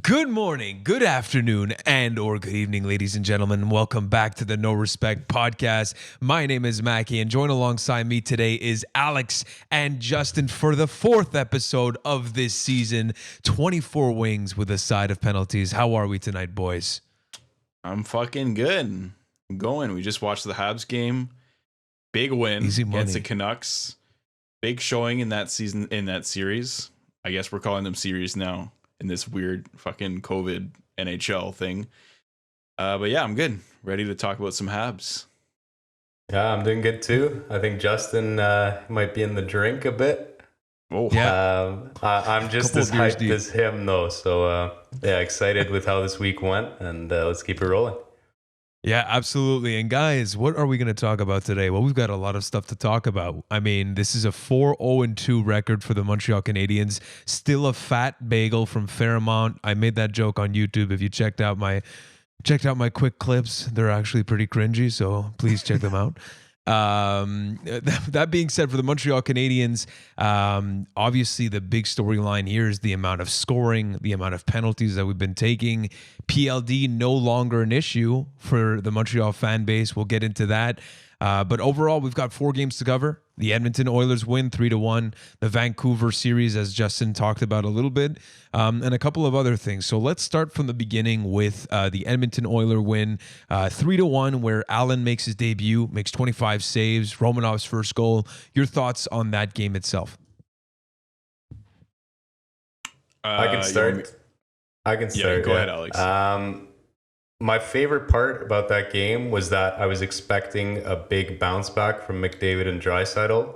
Good morning, good afternoon, and or good evening, ladies and gentlemen. Welcome back to the No Respect podcast. My name is Mackie, and join alongside me today is Alex and Justin for the fourth episode of this season, 24 Wings with a side of penalties. How are we tonight, boys? I'm fucking good. I'm going. We just watched the Habs game. Big win against the Canucks. Big showing in that season, in that series. I guess we're calling them series now in this weird fucking COVID NHL thing. But yeah, I'm good. Ready to talk about some Habs. Yeah, I'm doing good too. I think Justin might be in the drink a bit. Oh, yeah. I'm just as hyped as him though. So yeah, excited with how this week went, and let's keep it rolling. Yeah, absolutely. And guys, what are we going to talk about today? Well, we've got a lot of stuff to talk about. I mean, this is a 4-0-2 record for the Montreal Canadiens. Still a fat bagel from Fairmont. I made that joke on YouTube. If you checked out my quick clips, they're actually pretty cringy, so please check them out. That being said, for the Montreal Canadiens, obviously the big storyline here is the amount of scoring, the amount of penalties that we've been taking. PLD no longer an issue for the Montreal fan base. We'll get into that. But overall, we've got 4 games to cover. The Edmonton Oilers win 3-1. The Vancouver Series, as Justin talked about a little bit, and a couple of other things. So let's start from the beginning with the Edmonton Oiler win 3-1, where Allen makes his debut, makes 25 saves, Romanov's first goal. Your thoughts on that game itself? I can start. Yeah, go ahead, Alex. My favorite part about that game was that I was expecting a big bounce back from McDavid and Draisaitl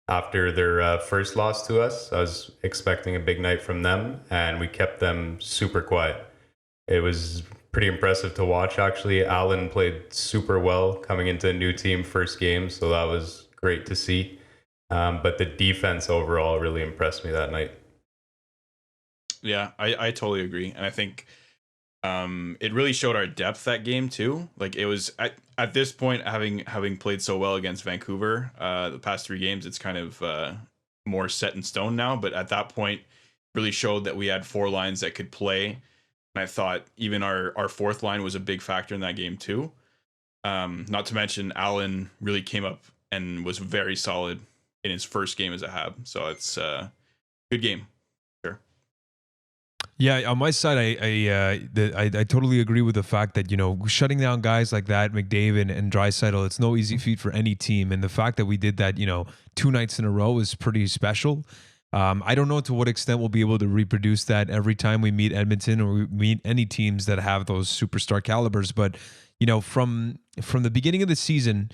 after their first loss to us. I was expecting a big night from them, and we kept them super quiet. It was pretty impressive to watch, actually. Allen played super well coming into a new team first game, so that was great to see. But the defense overall really impressed me that night. Yeah, I totally agree. And I think it really showed our depth that game too. Like, it was at this point, having played so well against Vancouver the past 3 games, it's kind of more set in stone now. But at that point, really showed that we had 4 lines that could play. And I thought even our fourth line was a big factor in that game too. Not to mention Allen really came up and was very solid in his first game as a Hab. So it's a good game. Yeah, on my side, I totally agree with the fact that, you know, shutting down guys like that, McDavid and Draisaitl, it's no easy feat for any team. And the fact that we did that, you know, 2 nights in a row is pretty special. I don't know to what extent we'll be able to reproduce that every time we meet Edmonton or we meet any teams that have those superstar calibers. But, you know, from the beginning of the season,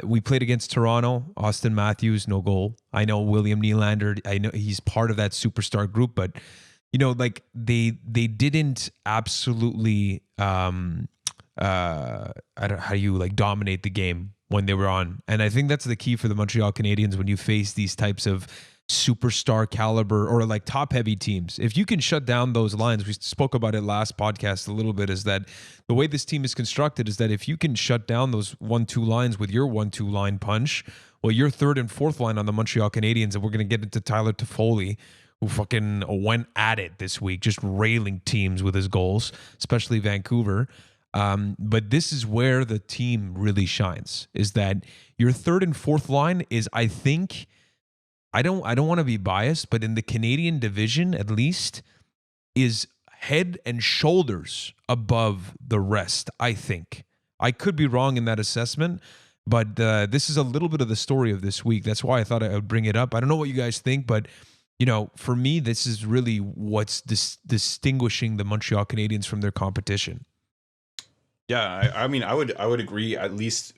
we played against Toronto. Austin Matthews, no goal. I know William Nylander, I know he's part of that superstar group, but you know, like they didn't absolutely I don't know how you like dominate the game when they were on. And I think that's the key for the Montreal Canadiens when you face these types of superstar caliber or like top heavy teams. If you can shut down those lines, we spoke about it last podcast a little bit, is that the way this team is constructed is that if you can shut down those 1-2 lines with your 1-2 line punch, well, your third and fourth line on the Montreal Canadiens, and we're going to get into Tyler Toffoli, who fucking went at it this week, just railing teams with his goals, especially Vancouver. But this is where the team really shines, is that your third and fourth line is, I think, I don't want to be biased, but in the Canadian division, at least, is head and shoulders above the rest, I think. I could be wrong in that assessment, but this is a little bit of the story of this week. That's why I thought I would bring it up. I don't know what you guys think, but you know, for me, this is really what's distinguishing the Montreal Canadiens from their competition. Yeah, I mean, I would agree, at least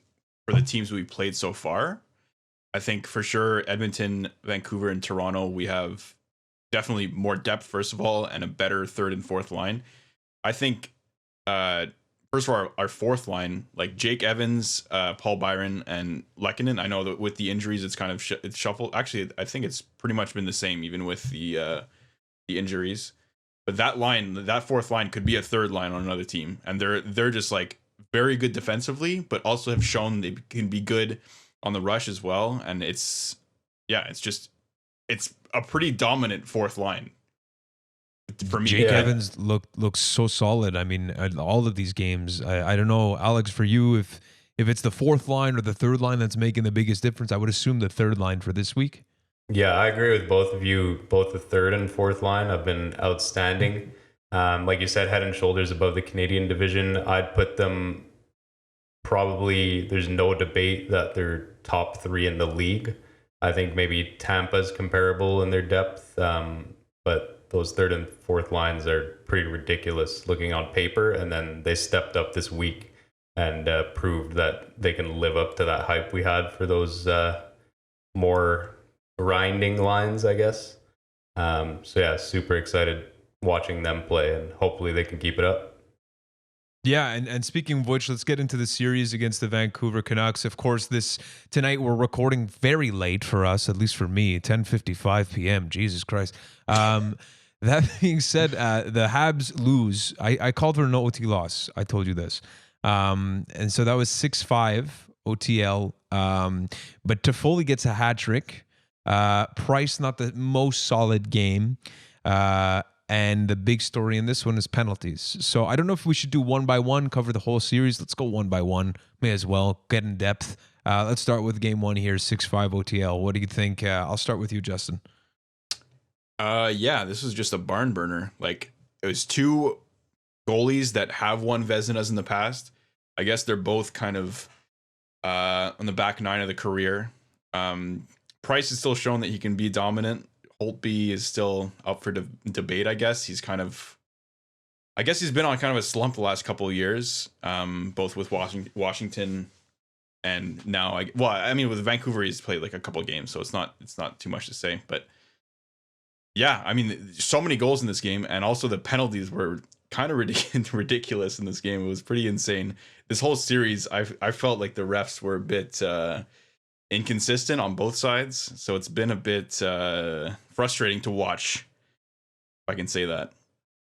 for the teams we played so far. I think for sure Edmonton, Vancouver, and Toronto, we have definitely more depth, first of all, and a better third and fourth line. I think, first of all, our fourth line, like Jake Evans, Paul Byron, and Lehkonen. I know that with the injuries, it's kind of it's shuffled. Actually, I think it's pretty much been the same, even with the injuries. But that line, that fourth line, could be a third line on another team, and they're just like very good defensively, but also have shown they can be good on the rush as well. And it's a pretty dominant fourth line. for me, Jake Evans looks so solid. I mean, all of these games. I don't know, Alex, for you, if it's the fourth line or the third line that's making the biggest difference. I would assume the third line for this week. Yeah, I agree with both of you. Both the third and fourth line have been outstanding. Like you said, head and shoulders above the Canadian division. I'd put them probably, there's no debate that they're top three in the league. I think maybe Tampa's comparable in their depth, but those third and fourth lines are pretty ridiculous looking on paper. And then they stepped up this week and proved that they can live up to that hype we had for those more grinding lines, I guess. So yeah, super excited watching them play, and hopefully they can keep it up. Yeah, and speaking of which, let's get into the series against the Vancouver Canucks. Of course, tonight we're recording very late for us, at least for me, 10:55 p.m. Jesus Christ. That being said, the Habs lose. I called for an OT loss. I told you this. And so that was 6-5 OTL. But Toffoli gets a hat trick. Price, not the most solid game. And the big story in this one is penalties. So I don't know if we should do one by one, cover the whole series. Let's go one by one. May as well get in depth. Let's start with game one here, 6-5 OTL. What do you think? I'll start with you, Justin. Yeah, this was just a barn burner. Like, it was two goalies that have won Vezinas in the past. I guess they're both kind of on the back nine of the career. Price is still showing that he can be dominant. Holtby is still up for debate, I guess. He's been on kind of a slump the last couple of years, both with Washington and now. With Vancouver, he's played like a couple of games, so it's not too much to say. But yeah, I mean, so many goals in this game, and also the penalties were kind of ridiculous in this game. It was pretty insane. This whole series, I felt like the refs were a bit inconsistent on both sides, so it's been a bit frustrating to watch, if I can say that.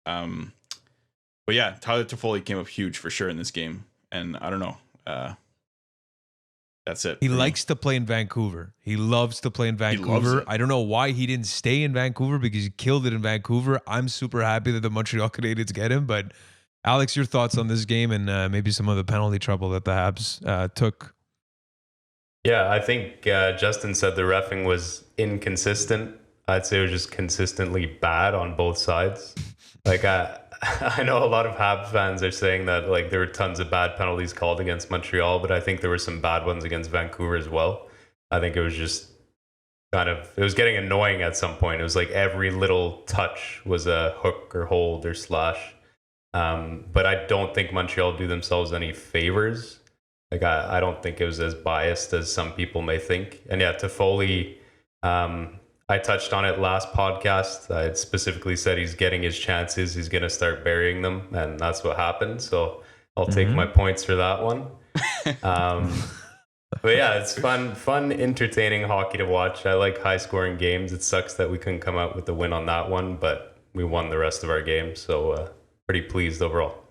But yeah, Tyler Toffoli came up huge for sure in this game, and I don't know. That's it. He likes to play in Vancouver. He loves to play in Vancouver. I don't know why he didn't stay in Vancouver, because he killed it in Vancouver. I'm super happy that the Montreal Canadiens get him. But Alex, your thoughts on this game and maybe some of the penalty trouble that the Habs took? Yeah, I think Justin said the reffing was inconsistent. I'd say it was just consistently bad on both sides. Like, I know a lot of Habs fans are saying that like there were tons of bad penalties called against Montreal, but I think there were some bad ones against Vancouver as well. I think it was just it was getting annoying at some point. It was like every little touch was a hook or hold or slash. But I don't think Montreal do themselves any favors. Like, I don't think it was as biased as some people may think. And yeah, Toffoli, I touched on it last podcast. I specifically said he's getting his chances. He's going to start burying them. And that's what happened. So I'll take my points for that one. But yeah, it's fun, entertaining hockey to watch. I like high scoring games. It sucks that we couldn't come out with the win on that one, but we won the rest of our games. So pretty pleased overall.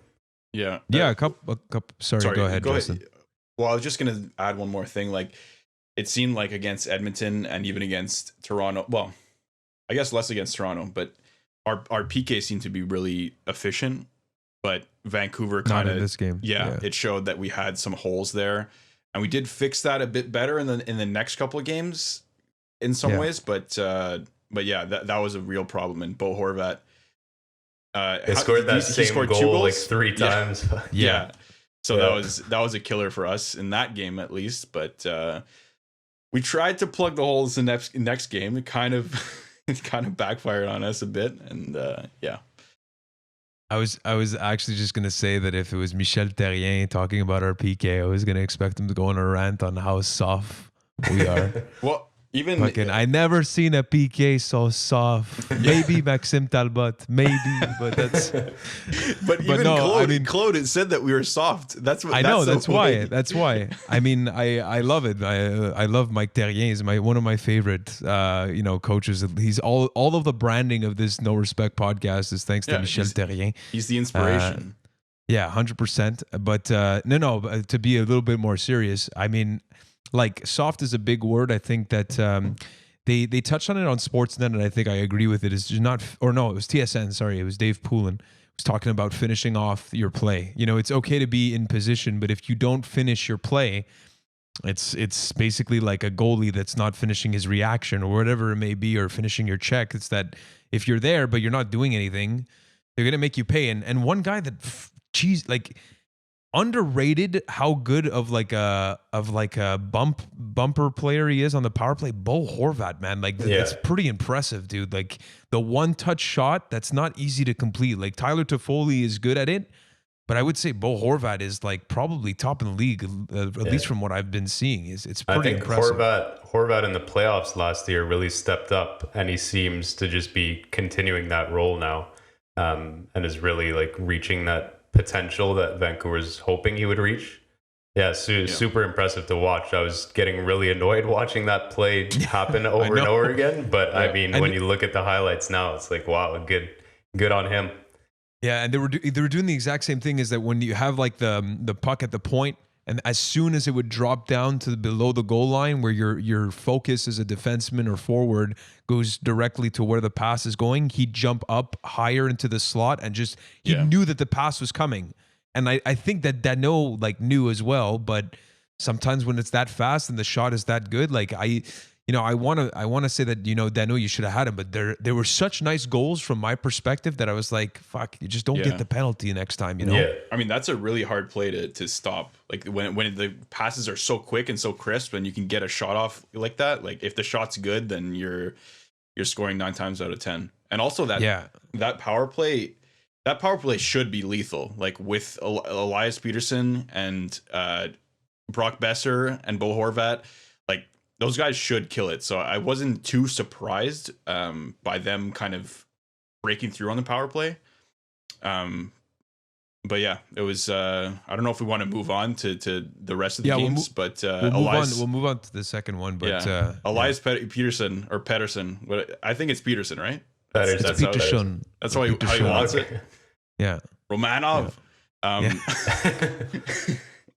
Yeah. Yeah. A couple. Sorry, go ahead, Justin. Well, I was just going to add one more thing. Like, it seemed like against Edmonton and even against Toronto, well, I guess less against Toronto, but our PK seemed to be really efficient. But Vancouver kind of, in this game, yeah, it showed that we had some holes there, and we did fix that a bit better in the next couple of games in some ways. But yeah, that was a real problem. And Bo Horvat, they scored that same goal like 3 times. Yeah. So that was a killer for us in that game, at least. But we tried to plug the holes in the next game. It kind of backfired on us a bit, and yeah. I was actually just gonna say that if it was Michel Therrien talking about our PK, I was gonna expect him to go on a rant on how soft we are. Well, even I never seen a PK so soft. Maybe Maxime Talbot, maybe, but that's. but even Claude, it said that we were soft. That's what I know. That's why. That's why. I mean, I love it. I love Mike Therrien. He's one of my favorite, coaches. He's all of the branding of this No Respect podcast is thanks to Michel Therrien. He's the inspiration. Yeah, 100%. But no. To be a little bit more serious, I mean. Like, soft is a big word. I think that they touched on it on Sportsnet, and I think I agree with it. It's just not, or no, it was TSN. Sorry, it was Dave Poulin was talking about finishing off your play. You know, it's okay to be in position, but if you don't finish your play, it's basically like a goalie that's not finishing his reaction or whatever it may be, or finishing your check. It's that if you're there but you're not doing anything, they're gonna make you pay. And one guy that, like, underrated how good of like a bumper player he is on the power play. Bo Horvat, man, like that's pretty impressive, dude. Like the one touch shot, that's not easy to complete. Like Tyler Toffoli is good at it, but I would say Bo Horvat is like probably top in the league, at least from what I've been seeing. It's pretty impressive. Horvat in the playoffs last year really stepped up, and he seems to just be continuing that role now, and is really like reaching that potential that Vancouver's hoping he would reach. Super impressive to watch. I was getting really annoyed watching that play happen over and over again, but I mean, when you look at the highlights now, it's like, wow, good on him. Yeah, and they were doing the exact same thing. Is that when you have like the puck at the point, and as soon as it would drop down to below the goal line, where your focus as a defenseman or forward goes directly to where the pass is going, he'd jump up higher into the slot and just he knew that the pass was coming. And I think that Danault like knew as well. But sometimes when it's that fast and the shot is that good, like I want to say that, Danault, you should have had him, but there were such nice goals from my perspective that I was like, fuck, you just don't get the penalty next time, Yeah. I mean, that's a really hard play to stop. Like when the passes are so quick and so crisp and you can get a shot off like that, like if the shot's good, then you're scoring 9 times out of 10. And also that power play should be lethal. Like with Elias Peterson and Brock Besser and Bo Horvat, like those guys should kill it. So I wasn't too surprised by them kind of breaking through on the power play. But yeah, it was. I don't know if we want to move on to the rest of the games, but we'll move on to the second one. But Elias Peterson or Pedersen. I think it's Peterson, right? It's Peterson. That's how he wants it. Yeah, Romanov.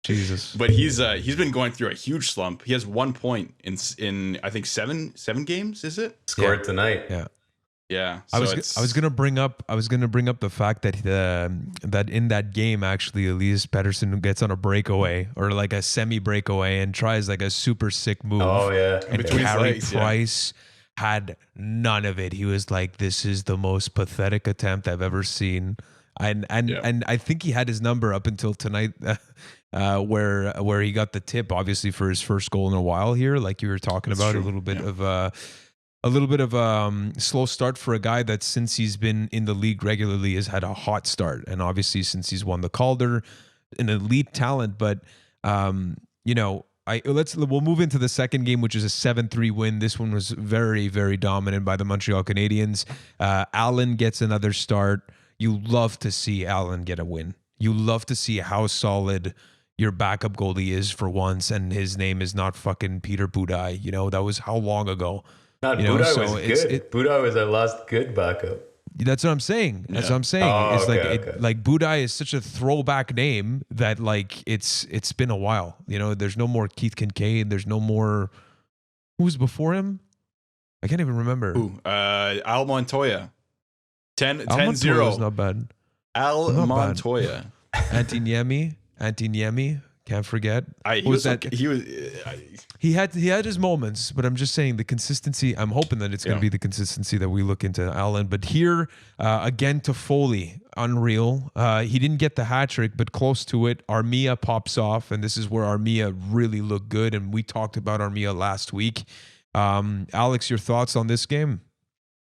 Jesus. But he's been going through a huge slump. He has 1 point in I think seven games. Is it scored tonight? Yeah. Yeah, so I was gonna bring up the fact that that in that game actually Elias Pettersson gets on a breakaway or like a semi breakaway and tries like a super sick move. Oh yeah, and Carey Price had none of it. He was like, "This is the most pathetic attempt I've ever seen," and I think he had his number up until tonight, where he got the tip, obviously for his first goal in a while here, like you were talking about. True. A little bit of slow start for a guy that since he's been in the league regularly has had a hot start. And obviously since he's won the Calder, an elite talent. But, we'll move into the second game, which is a 7-3 win. This one was very, very dominant by the Montreal Canadiens. Allen gets another start. You love to see Allen get a win. You love to see how solid your backup goalie is for once. And his name is not fucking Peter Budaj. That was how long ago? Budaj was good. Budaj was our last good backup. That's what I'm saying. That's what I'm saying. Like Budaj is such a throwback name that like it's been a while. There's no more Keith Kincaid. There's no more. Who was before him? I can't even remember. Al Montoya. 10-0. Montoya's not bad. Al Montoya. Antiniemi. Can't forget. He had his moments, but I'm just saying the consistency. I'm hoping that it's going to be the consistency that we look into Allen. But here again, Toffoli, unreal. He didn't get the hat trick, but close to it. Armia pops off, and this is where Armia really looked good. And we talked about Armia last week. Alex, your thoughts on this game?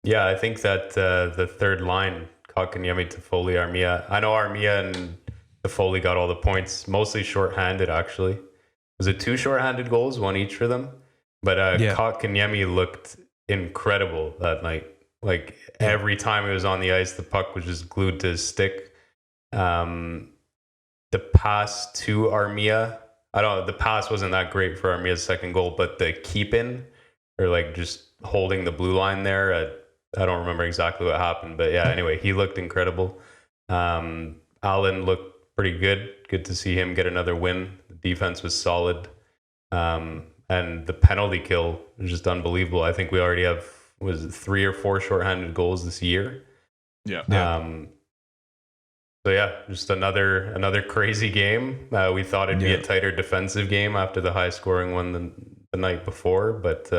Yeah, I think that the third line, Kotkaniemi, Toffoli, Armia. I know Armia and Toffoli got all the points, mostly shorthanded actually. Was it 2 shorthanded goals, 1 each for them? But Kotkaniemi looked incredible that night. Like every time he was on the ice, the puck was just glued to his stick. The pass to Armia, the pass wasn't that great for Armia's second goal, but the keep in or like just holding the blue line there, I don't remember exactly what happened, but yeah, anyway, he looked incredible. Allen looked pretty good. Good to see him get another win. The defense was solid. And the penalty kill is just unbelievable. I think we already have, was it 3 or 4 shorthanded goals this year? Yeah. So yeah, just another crazy game. We thought it'd be a tighter defensive game after the high scoring one the night before, but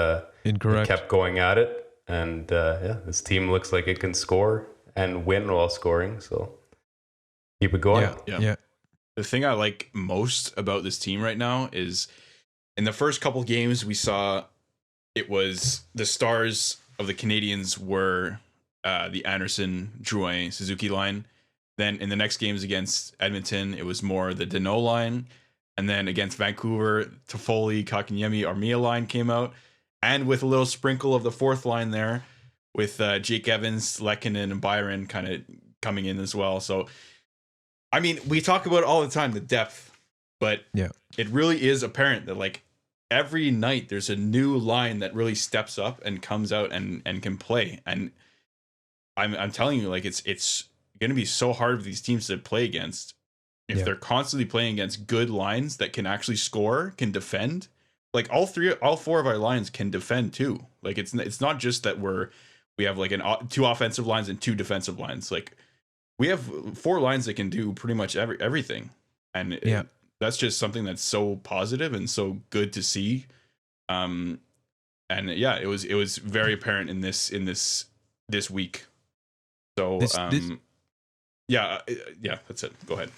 Incorrect. we kept going at it. And this team looks like it can score and win while scoring. So keep it going. Yeah. The thing I like most about this team right now is in the first couple games we saw it was the stars of the Canadians were the Anderson, Drouin, Suzuki line. Then in the next games against Edmonton, it was more the Danault line. And then against Vancouver, Toffoli, Kakanyemi, Armia line came out. And with a little sprinkle of the fourth line there with Jake Evans, Lehkonen, and Byron kind of coming in as well. So, I mean, we talk about it all the time, the depth. But it really is apparent that, like, every night there's a new line that really steps up and comes out and can play. And I'm telling you, like, it's going to be so hard for these teams to play against if they're constantly playing against good lines that can actually score, can defend. Like all 4 of our lines can defend too. Like it's not just that we have like 2 offensive lines and 2 defensive lines. Like we have 4 lines that can do pretty much everything. And that's just something that's so positive and so good to see. And it was very apparent in this week. So that's it. Go ahead.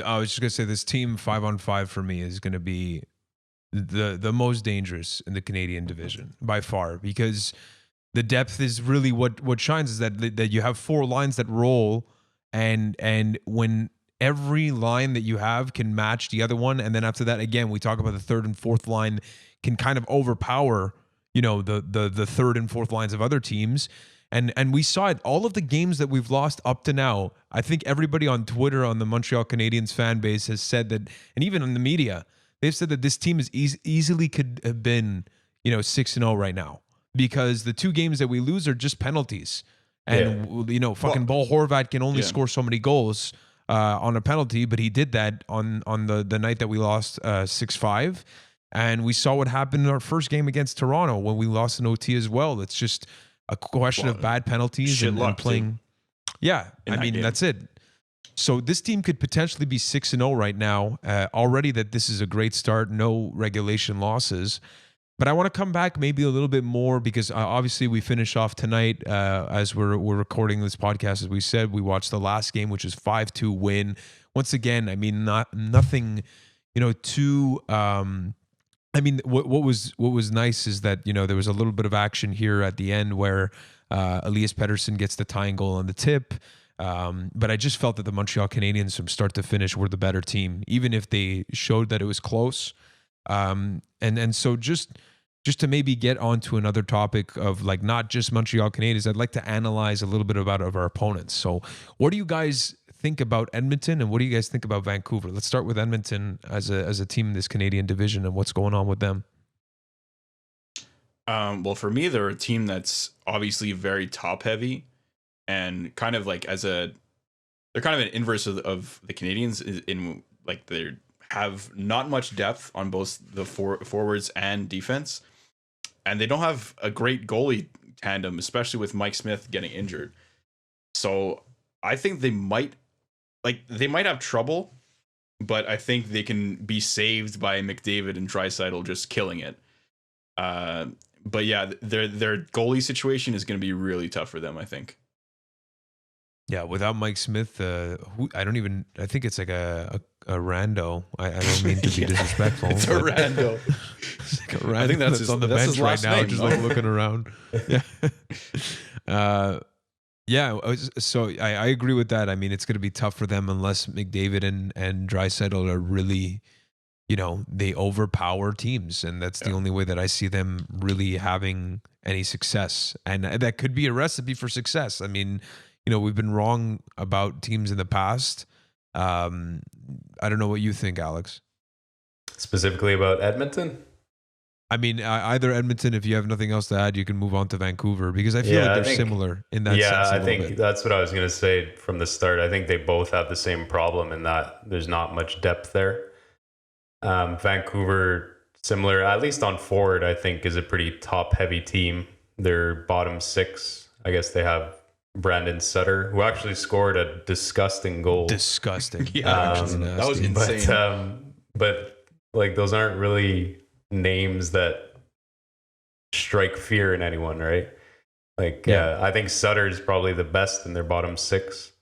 I was just gonna say this team 5-on-5 for me is gonna be the most dangerous in the Canadian division by far, because the depth is really what shines, is that you have 4 lines that roll, and when every line that you have can match the other one, and then after that, again, we talk about the third and fourth line can kind of overpower, the third and fourth lines of other teams. And we saw it, all of the games that we've lost up to now. I think everybody on Twitter, on the Montreal Canadiens fan base, has said that, and even in the media, they've said that this team is easily could have been, 6-0 right now, because the 2 games that we lose are just penalties. And, Ball Horvat can only score so many goals on a penalty, but he did that on the night that we lost 6-5. And we saw what happened in our first game against Toronto when we lost in OT as well. It's just a question of bad penalties and playing. Too. Yeah, that's it. So this team could potentially be 6-0 right now. Already that this is a great start, no regulation losses. But I want to come back maybe a little bit more, because obviously we finish off tonight as we're recording this podcast. As we said, we watched the last game, which is 5-2 win. Once again, nothing, too. What was nice is that, there was a little bit of action here at the end where Elias Pettersson gets the tying goal on the tip. But I just felt that the Montreal Canadiens from start to finish were the better team, even if they showed that it was close. And so just to maybe get onto another topic of, like, not just Montreal Canadiens, I'd like to analyze a little bit about our opponents. So what do you guys think about Edmonton, and what do you guys think about Vancouver? Let's start with Edmonton as a team in this Canadian division and what's going on with them. Well, for me, they're a team that's obviously very top heavy, and kind of like they're kind of an inverse of the Canadians in like they have not much depth on both the forwards and defense, and they don't have a great goalie tandem, especially with Mike Smith getting injured. So I think they might have trouble, but I think they can be saved by McDavid and Draisaitl just killing it. But yeah, their goalie situation is going to be really tough for them, I think. Yeah, without Mike Smith, I think it's like a rando. I don't mean to be disrespectful. It's a rando. It's like a rando. I think that's on the bench right now, just looking around. Yeah. So I agree with that. I mean, it's going to be tough for them unless McDavid and Draisaitl are really, they overpower teams. And that's the only way that I see them really having any success. And that could be a recipe for success. I mean, we've been wrong about teams in the past. I don't know what you think, Alex. Specifically about Edmonton? I mean, either Edmonton, if you have nothing else to add, you can move on to Vancouver, because I feel like they're similar in that sense. Yeah, I think that's what I was going to say from the start. I think they both have the same problem in that there's not much depth there. Vancouver similar, at least on forward, I think is a pretty top heavy team. Their bottom six, I guess they have Brandon Sutter, who actually scored a disgusting goal. Disgusting. That was insane. But like those aren't really names that strike fear in anyone, right? Like, I think Sutter is probably the best in their bottom six.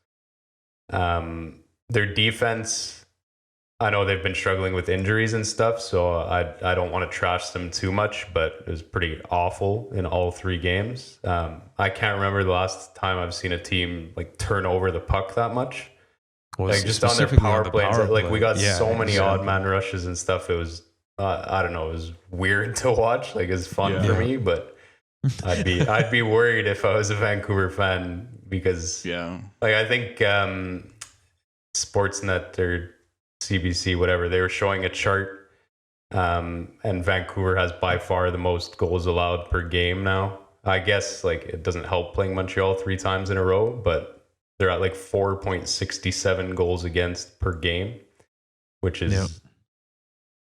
Their defense, I know they've been struggling with injuries and stuff, so I don't want to trash them too much, but it was pretty awful in all 3 games. I can't remember the last time I've seen a team like turn over the puck that much. Well, like just on their power play. Like we got so many odd man rushes and stuff. It was, I don't know, it was weird to watch. Like it's fun for me, but I'd be worried if I was a Vancouver fan because like I think Sportsnet or CBC, whatever, they were showing a chart, and Vancouver has by far the most goals allowed per game now. I guess like it doesn't help playing Montreal 3 times in a row, but they're at like 4.67 goals against per game, which is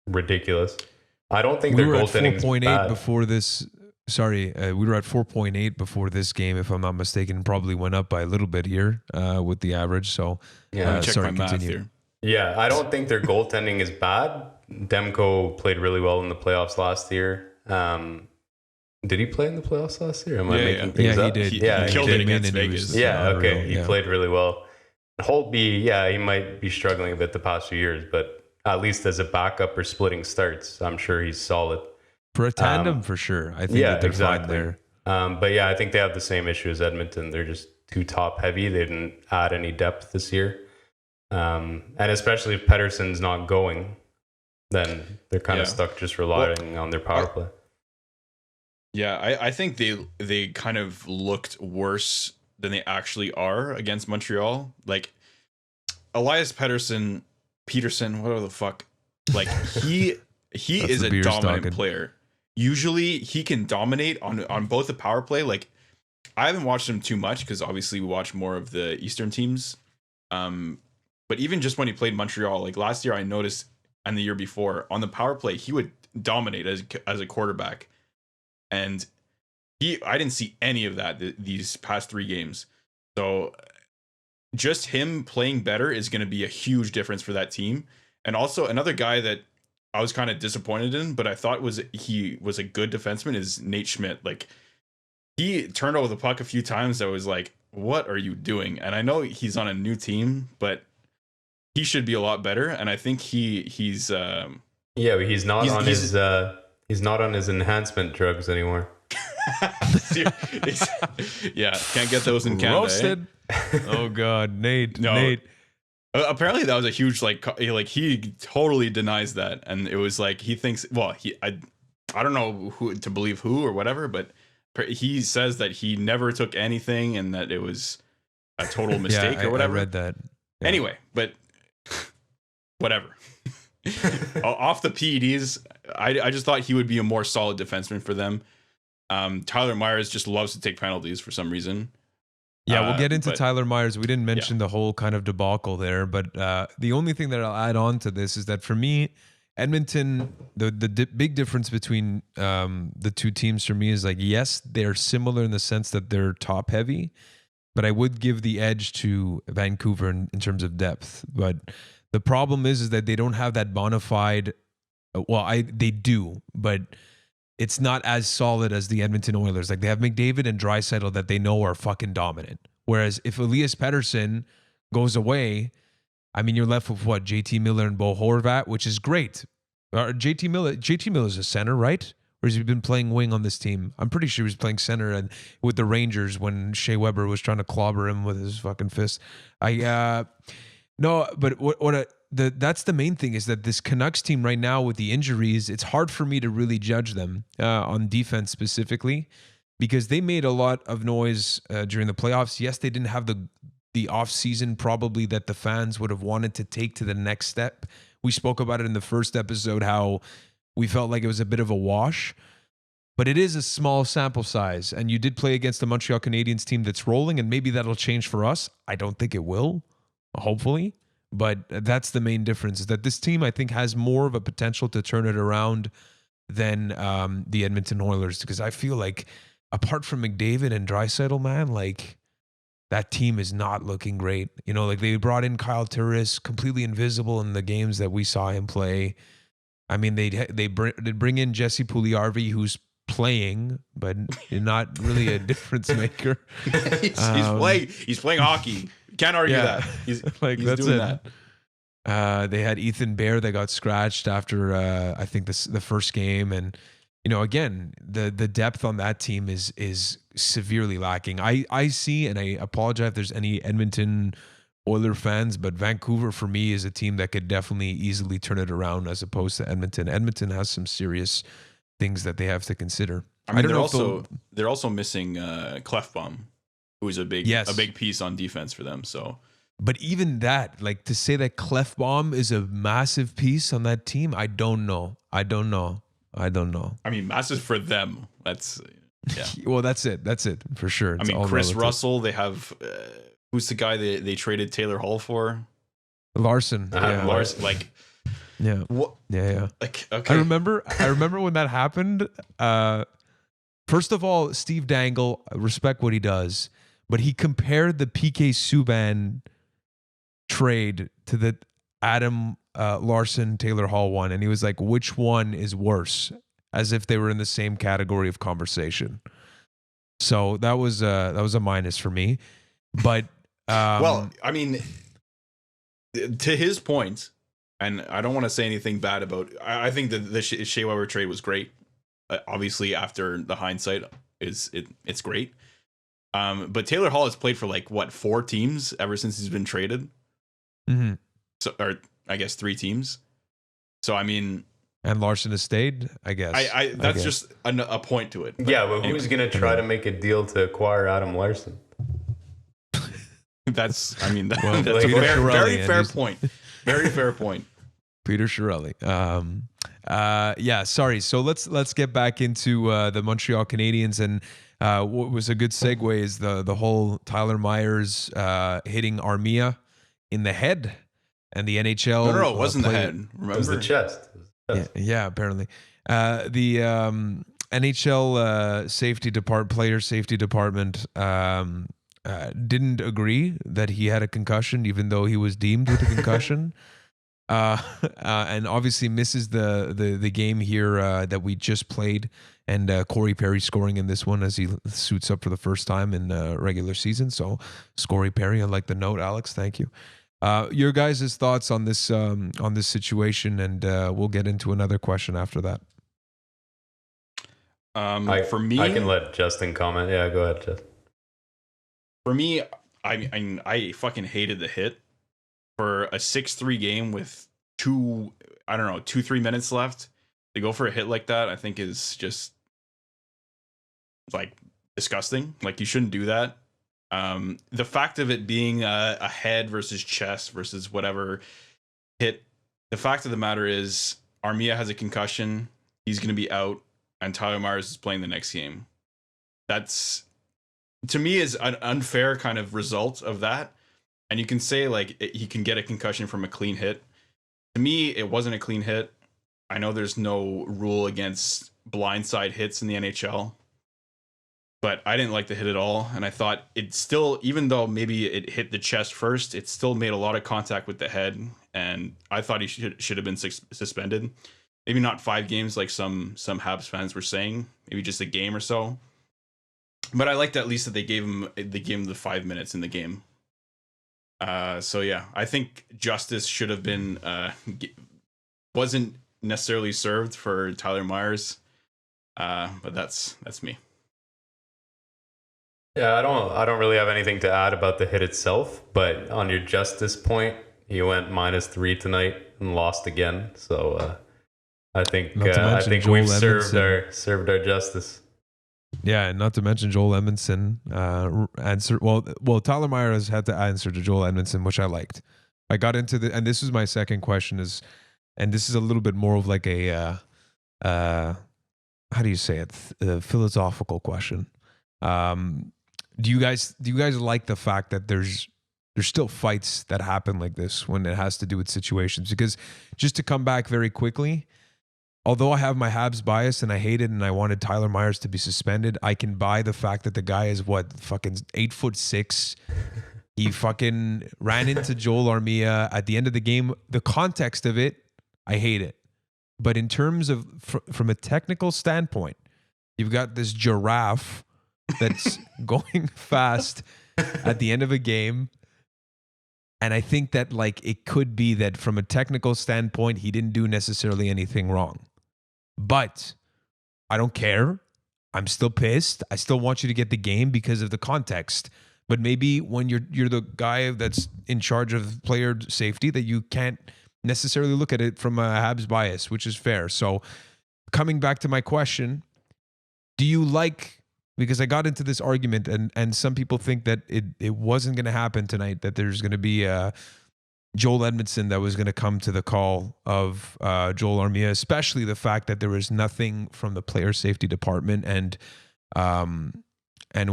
ridiculous. I don't think their goaltending is bad. Before this. Sorry, we were at 4.8 before this game, if I'm not mistaken. Probably went up by a little bit here with the average. So check my math here. Yeah, I don't think their goaltending is bad. Demko played really well in the playoffs last year. Did he play in the playoffs last year? Am I making things up? He did. He killed it against Vegas. He played really well. Holtby, he might be struggling a bit the past few years, but at least as a backup or splitting starts, I'm sure he's solid. For a tandem, for sure. I think that they're fine there. But I think they have the same issue as Edmonton. They're just too top heavy. They didn't add any depth this year. And especially if Pettersson's not going, then they're kind of stuck just relying on their power play. Yeah, I think they kind of looked worse than they actually are against Montreal. Like Elias Peterson, whatever the fuck. Like he is a dominant player. Usually he can dominate on both the power play. Like I haven't watched him too much because obviously we watch more of the Eastern teams. But even just when he played Montreal, like last year I noticed, and the year before on the power play, he would dominate as a quarterback. And I didn't see any of that these past 3 games. So just him playing better is going to be a huge difference for that team. And also another guy that I was kind of disappointed in, but I thought he was a good defenseman is Nate Schmidt. Like he turned over the puck a few times. I was like, what are you doing? And I know he's on a new team, but he should be a lot better. And I think he's but he's not on his enhancement drugs anymore. Can't get those in Canada. Roasted. Oh God, Nate. Apparently that was a huge he totally denies that, and it was like he thinks I don't know who to believe who or whatever, but he says that he never took anything and that it was a total mistake or whatever. I read that. Yeah. Anyway, but whatever. Off the PEDs, I just thought he would be a more solid defenseman for them. Tyler Myers just loves to take penalties for some reason. Yeah, we'll get into Tyler Myers. We didn't mention the whole kind of debacle there, but the only thing that I'll add on to this is that for me, Edmonton, the big difference between the 2 teams for me is like, yes, they're similar in the sense that they're top heavy, but I would give the edge to Vancouver in terms of depth. But the problem is that they don't have that bona fide. They do, but it's not as solid as the Edmonton Oilers. Like they have McDavid and Draisaitl that they know are fucking dominant. Whereas if Elias Pettersson goes away, I mean, you're left with what? JT Miller and Bo Horvat, which is great. JT Miller's a center, right? Or has he been playing wing on this team? I'm pretty sure he was playing center and with the Rangers when Shea Weber was trying to clobber him with his fucking fist. No, but that's the main thing is that this Canucks team right now with the injuries, it's hard for me to really judge them on defense specifically because they made a lot of noise during the playoffs. Yes, they didn't have the off season probably that the fans would have wanted to take to the next step. We spoke about it in the first episode, how we felt like it was a bit of a wash, but it is a small sample size. And you did play against the Montreal Canadiens team that's rolling, and maybe that'll change for us. I don't think it will, hopefully. But that's the main difference, is that this team, I think, has more of a potential to turn it around than the Edmonton Oilers, because I feel like apart from McDavid and Draisaitl, man, like that team is not looking great. You know, like they brought in Kyle Turris, completely invisible in the games that we saw him play. I mean, they bring in Jesse Puljujarvi, who's playing, but not really a difference maker. He's playing hockey. Can't argue that. He's that's doing it. that. They had Ethan Bear that got scratched after I think the first game, and you know, again, the depth on that team is severely lacking. I see, and I apologize if there's any Edmonton Oiler fans, but Vancouver for me is a team that could definitely easily turn it around as opposed to Edmonton. Edmonton has some serious things that they have to consider. I mean, they're also missing Clefbaum, who is a big piece on defense for them. So, but even that, like to say that Clefbaum is a massive piece on that team, I don't know. I mean, massive for them. That's well, that's it for sure. It's Chris Russell. They have who's the guy they traded Taylor Hall for? Larson. Larson. Like. Yeah. What? Yeah. Like, okay. I remember when that happened. First of all, Steve Dangle, I respect what he does, but he compared the PK Subban trade to the Adam Larson Taylor Hall one, and he was like, "Which one is worse?" As if they were in the same category of conversation. So that was a minus for me. But well, I mean, to his point. And I don't want to say anything bad about. I think that the Shea Weber trade was great. Obviously, after the hindsight, it's great. But Taylor Hall has played for like 4 teams ever since he's been traded. Mm-hmm. So, or I guess 3 teams. So I mean, and Larson has stayed. I guess. That's just a point to it. Yeah, but who's going to try to make a deal to acquire Adam Larson? That's a very fair point. Very fair point. Peter Chiarelli. Sorry. So let's get back into the Montreal Canadiens, and what was a good segue is the whole Tyler Myers hitting Armia in the head, and the NHL. No, it wasn't the head. Remember? It was the chest. Yeah, apparently. The NHL player safety department didn't agree that he had a concussion, even though he was deemed with a concussion. And obviously misses the game here that we just played, and Corey Perry scoring in this one as he suits up for the first time in regular season. So Corey Perry, I like the note, Alex. Thank you. Your guys' thoughts on this situation, and we'll get into another question after that. For me, I can let Justin comment. Yeah, go ahead, Justin. For me, I fucking hated the hit. For a 6-3 game with 2-3 minutes left, to go for a hit like that, I think is just like disgusting. Like, you shouldn't do that. The fact of it being a head versus chest versus whatever hit, the fact of the matter is Armia has a concussion. He's going to be out, and Tyler Myers is playing the next game. That's, to me, is an unfair kind of result of that. And you can say, like, he can get a concussion from a clean hit. To me, it wasn't a clean hit. I know there's no rule against blindside hits in the NHL, but I didn't like the hit at all. And I thought it still, even though maybe it hit the chest first, it still made a lot of contact with the head. And I thought he should have been suspended. Maybe not 5 games like some Habs fans were saying. Maybe just a game or so. But I liked at least that they gave him the 5 minutes in the game. So yeah, I think justice should have been wasn't necessarily served for Tyler Myers, but that's me. Yeah, I don't really have anything to add about the hit itself, but on your justice point, he went -3 tonight and lost again. So I think we've served our justice. Yeah, and not to mention Joel Edmondson answer. Well, Tyler Myers had to answer to Joel Edmondson, which I liked. I got into and this is my second question and this is a little bit more of like a how do you say it? A philosophical question. Do you guys like the fact that there's still fights that happen like this when it has to do with situations? Because just to come back very quickly, although I have my Habs bias and I hate it and I wanted Tyler Myers to be suspended, I can buy the fact that the guy is fucking 8'6". He fucking ran into Joel Armia at the end of the game. The context of it, I hate it. But in terms of from a technical standpoint, you've got this giraffe that's going fast at the end of a game. And I think that like it could be that from a technical standpoint, he didn't do necessarily anything wrong. But I don't care. I'm still pissed. I still want you to get the game because of the context. But maybe when you're the guy that's in charge of player safety, that you can't necessarily look at it from a Habs bias, which is fair. So coming back to my question, do you like, because I got into this argument and some people think that it wasn't going to happen tonight, that there's going to be Joel Edmondson that was going to come to the call of Joel Armia, especially the fact that there was nothing from the player safety department, and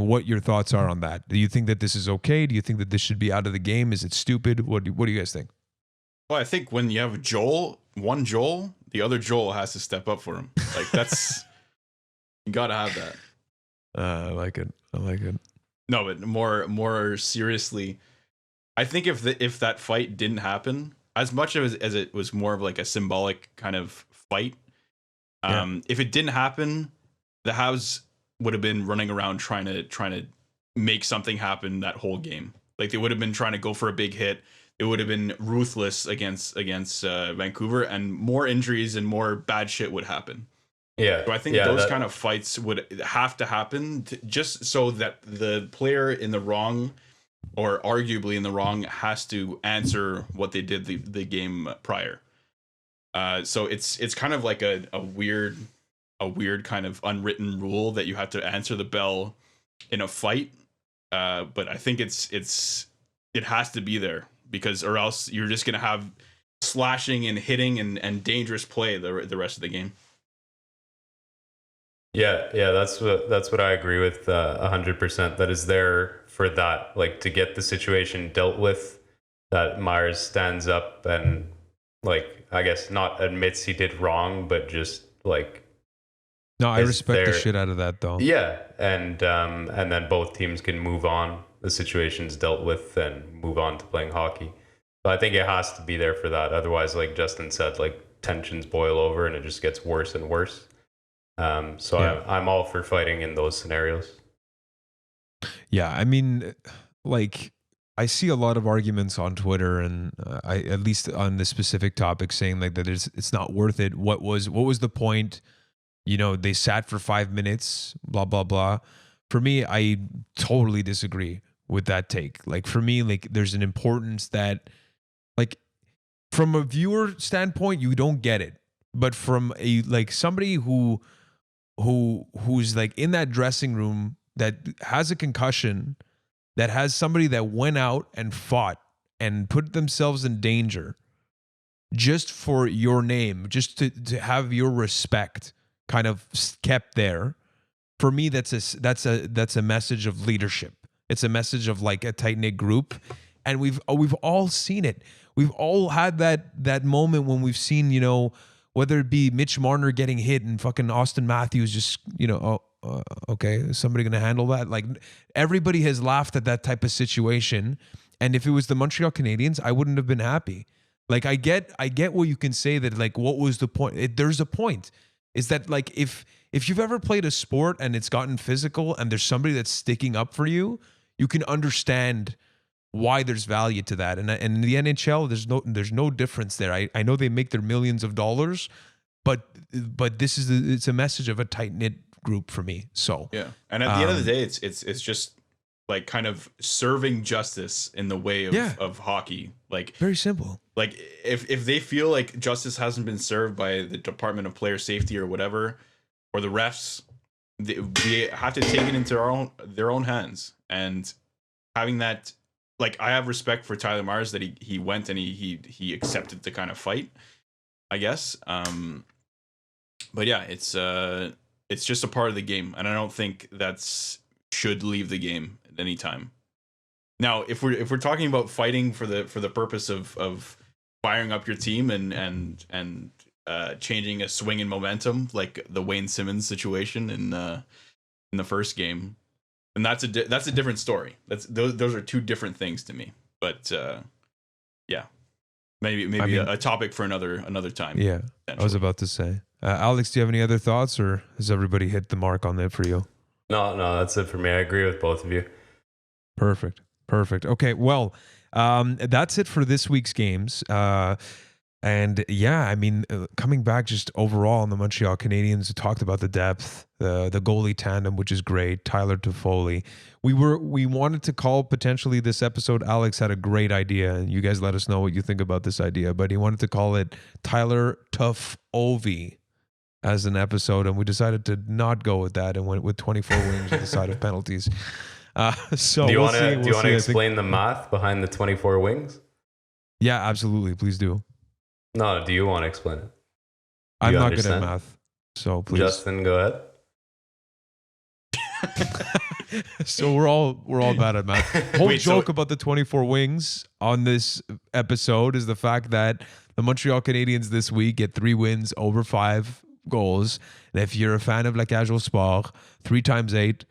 what your thoughts are on that. Do you think that this is okay? Do you think that this should be out of the game? Is it stupid? What do you guys think? Well, I think when you have one Joel, the other Joel has to step up for him. Like that's you got to have that. I like it. No, but more seriously, I think if that fight didn't happen, as much as it was more of like a symbolic kind of fight, if it didn't happen, the Habs would have been running around trying to make something happen that whole game. Like they would have been trying to go for a big hit. It would have been ruthless against Vancouver, and more injuries and more bad shit would happen. Yeah. So I think those kind of fights would have to happen just so that the player in the wrong, or arguably in the wrong, has to answer what they did the game prior. So it's kind of like a weird kind of unwritten rule that you have to answer the bell in a fight. But I think it has to be there, because or else you're just gonna have slashing and hitting and dangerous play the rest of the game. Yeah, that's what I agree with 100%. That is there for that, like to get the situation dealt with. That Myers stands up and, like, I guess not admits he did wrong, but just like. No, I respect the shit out of that though. Yeah, and then both teams can move on. The situation's dealt with and move on to playing hockey. So I think it has to be there for that. Otherwise, like Justin said, like tensions boil over and it just gets worse and worse. I'm all for fighting in those scenarios. Yeah, I mean, like I see a lot of arguments on Twitter, and I at least on this specific topic, saying like that it's not worth it. What was the point? You know, they sat for 5 minutes, blah blah blah. For me, I totally disagree with that take. Like for me, like there's an importance that, like, from a viewer standpoint, you don't get it, but from a like somebody who's like in that dressing room that has a concussion, that has somebody that went out and fought and put themselves in danger just for your name, just to have your respect kind of kept there. For me, that's a message of leadership. It's a message of like a tight-knit group. And we've all seen it. We've all had that moment when we've seen, you know, whether it be Mitch Marner getting hit and fucking Austin Matthews just, you know, okay, is somebody going to handle that? Like everybody has laughed at that type of situation. And if it was the Montreal Canadiens, I wouldn't have been happy. Like I get what you can say, that like, what was the point? There's a point. Is that like, if you've ever played a sport and it's gotten physical and there's somebody that's sticking up for you, you can understand why there's value to that. And in the NHL, there's no difference there. I know they make their millions of dollars, but it's a message of a tight-knit group for me. So yeah. And at the end of the day, it's just like kind of serving justice in the way of hockey. Like very simple. Like if they feel like justice hasn't been served by the Department of Player Safety or whatever, or the refs, we have to take it into their own hands. And having that, like, I have respect for Tyler Myers that he went and he accepted the kind of fight, I guess. But yeah, it's just a part of the game, and I don't think that's should leave the game at any time. Now, if we're talking about fighting for the purpose of firing up your team and changing a swing in momentum, like the Wayne Simmons situation in the first game. And that's a different story. Those are two different things to me. But yeah, maybe a topic for another time. Yeah, I was about to say. Alex, do you have any other thoughts, or has everybody hit the mark on that for you? No, that's it for me. I agree with both of you. Perfect. Okay, well, that's it for this week's games. And yeah, I mean, coming back just overall on the Montreal Canadiens, we talked about the depth, the goalie tandem, which is great. Tyler Toffoli. We wanted to call potentially this episode. Alex had a great idea, and you guys let us know what you think about this idea. But he wanted to call it Tyler Toff-Ovi as an episode, and we decided to not go with that and went with 24 wings at the side of penalties. So do you want to explain the math behind the 24 wings? Yeah, absolutely. Please do. No, do you want to explain it? I'm not good at math, so please. Justin, go ahead. So we're all bad at math. Whole joke about the 24 wings on this episode is the fact that the Montreal Canadiens this week get 3 wins over 5 goals. And if you're a fan of La Cage au Sport, 3 times 8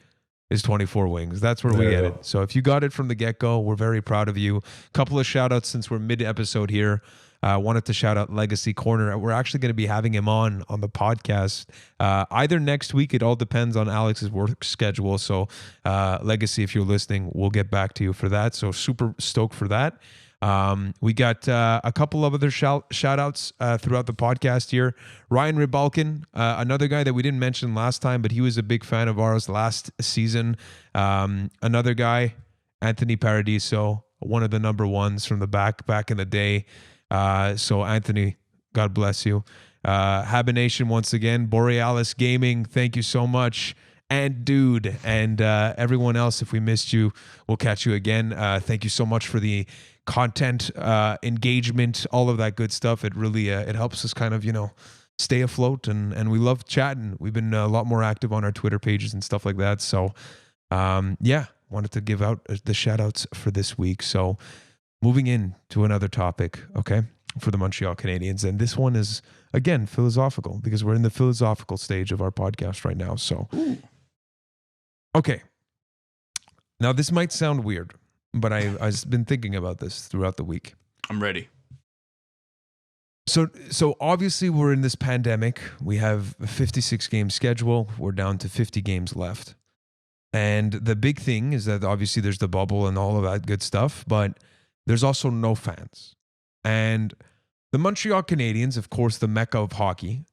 is 24 wings. That's where we get it. So if you got it from the get-go, we're very proud of you. Couple of shout-outs since we're mid-episode here. Wanted to shout out Legacy Corner. We're actually going to be having him on the podcast either next week. It all depends on Alex's work schedule. So Legacy, if you're listening, we'll get back to you for that. So super stoked for that. We got a couple of other shout outs throughout the podcast here. Ryan Rybalkin, another guy that we didn't mention last time, but he was a big fan of ours last season. Another guy, Anthony Paradiso, one of the number ones from the back in the day. So Anthony, God bless you. Habination once again. Borealis Gaming, thank you so much. And dude, and everyone else, if we missed you, we'll catch you again. Thank you so much for the content, engagement, all of that good stuff. It really it helps us kind of, stay afloat, and we love chatting. We've been a lot more active on our Twitter pages and stuff like that. So yeah, wanted to give out the shout outs for this week. So moving in to another topic, okay, for the Montreal Canadiens. And this one is, again, philosophical, because we're in the philosophical stage of our podcast right now. So, okay. Now, this might sound weird, but I've been thinking about this throughout the week. I'm ready. So obviously, we're in this pandemic. We have a 56-game schedule. We're down to 50 games left. And the big thing is that obviously there's the bubble and all of that good stuff, but there's also no fans. And the Montreal Canadiens, of course, the mecca of hockey,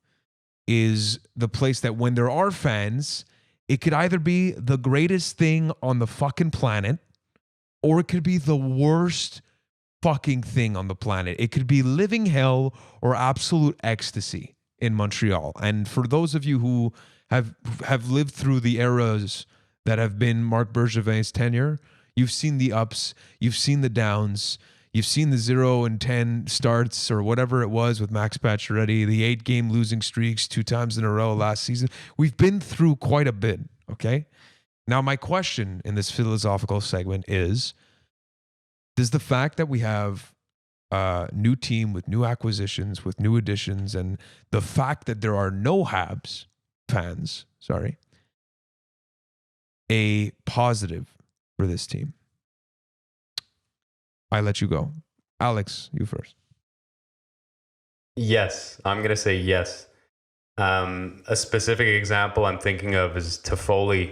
is the place that when there are fans, it could either be the greatest thing on the fucking planet, or it could be the worst fucking thing on the planet. It could be living hell or absolute ecstasy in Montreal. And for those of you who have lived through the eras that have been Marc Bergevin's tenure, you've seen the ups, you've seen the downs, you've seen the 0-10 starts or whatever it was with Max Pacioretty, the 8-game losing streaks 2 times in a row last season. We've been through quite a bit, okay? Now, my question in this philosophical segment is, does the fact that we have a new team with new acquisitions, with new additions, and the fact that there are no Habs fans, a positive for this team? I let you go. Alex, you first. Yes, I'm going to say yes. A specific example I'm thinking of is Toffoli,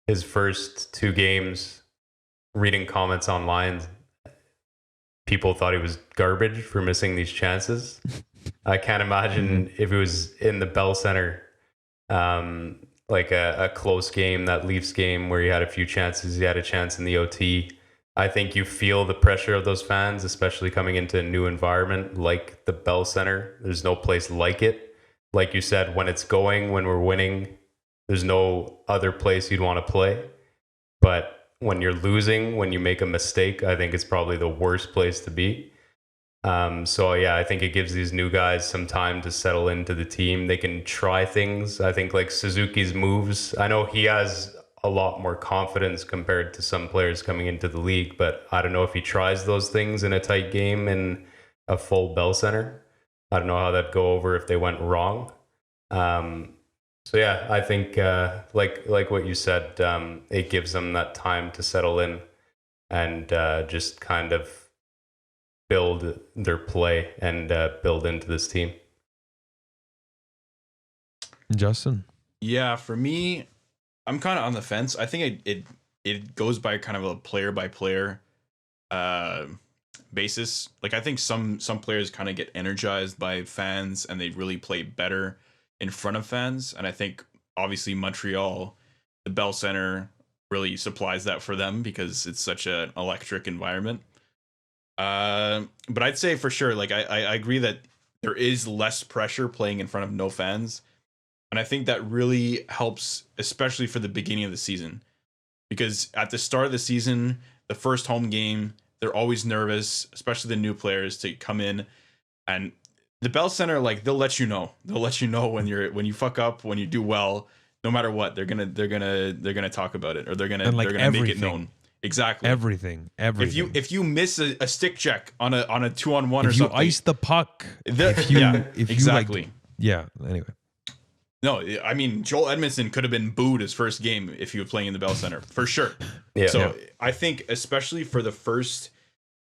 his first 2 games, reading comments online. People thought he was garbage for missing these chances. I can't imagine if it was in the Bell Center, like a close game, that Leafs game where he had a few chances. He had a chance in the OT. I think you feel the pressure of those fans, especially coming into a new environment like the Bell Center. There's no place like it. Like you said, when it's going, when we're winning, there's no other place you'd want to play. But when you're losing, when you make a mistake, I think it's probably the worst place to be. So yeah, I think it gives these new guys some time to settle into the team. They can try things. I think like Suzuki's moves, I know he has a lot more confidence compared to some players coming into the league, but I don't know if he tries those things in a tight game in a full Bell Center. I don't know how that'd go over if they went wrong. So yeah, I think like what you said, it gives them that time to settle in and just kind of build their play and build into this team. Justin. Yeah, for me, I'm kind of on the fence. I think it goes by kind of a player by player basis. Like I think some players kind of get energized by fans and they really play better in front of fans. And I think obviously Montreal, the Bell Center really supplies that for them because it's such an electric environment. But I'd say for sure, like I agree that there is less pressure playing in front of no fans. And I think that really helps, especially for the beginning of the season. Because at the start of the season, the first home game, they're always nervous, especially the new players to come in. And the Bell Center, like they'll let you know. They'll let you know when you fuck up, when you do well, no matter what, they're gonna talk about it, or they're gonna make it known. Exactly. Everything. If you miss a stick check on a 2-on-1 or if something, you ice the puck, exactly. Anyway. No, I mean Joel Edmondson could have been booed his first game if he was playing in the Bell Center for sure. I think especially for the first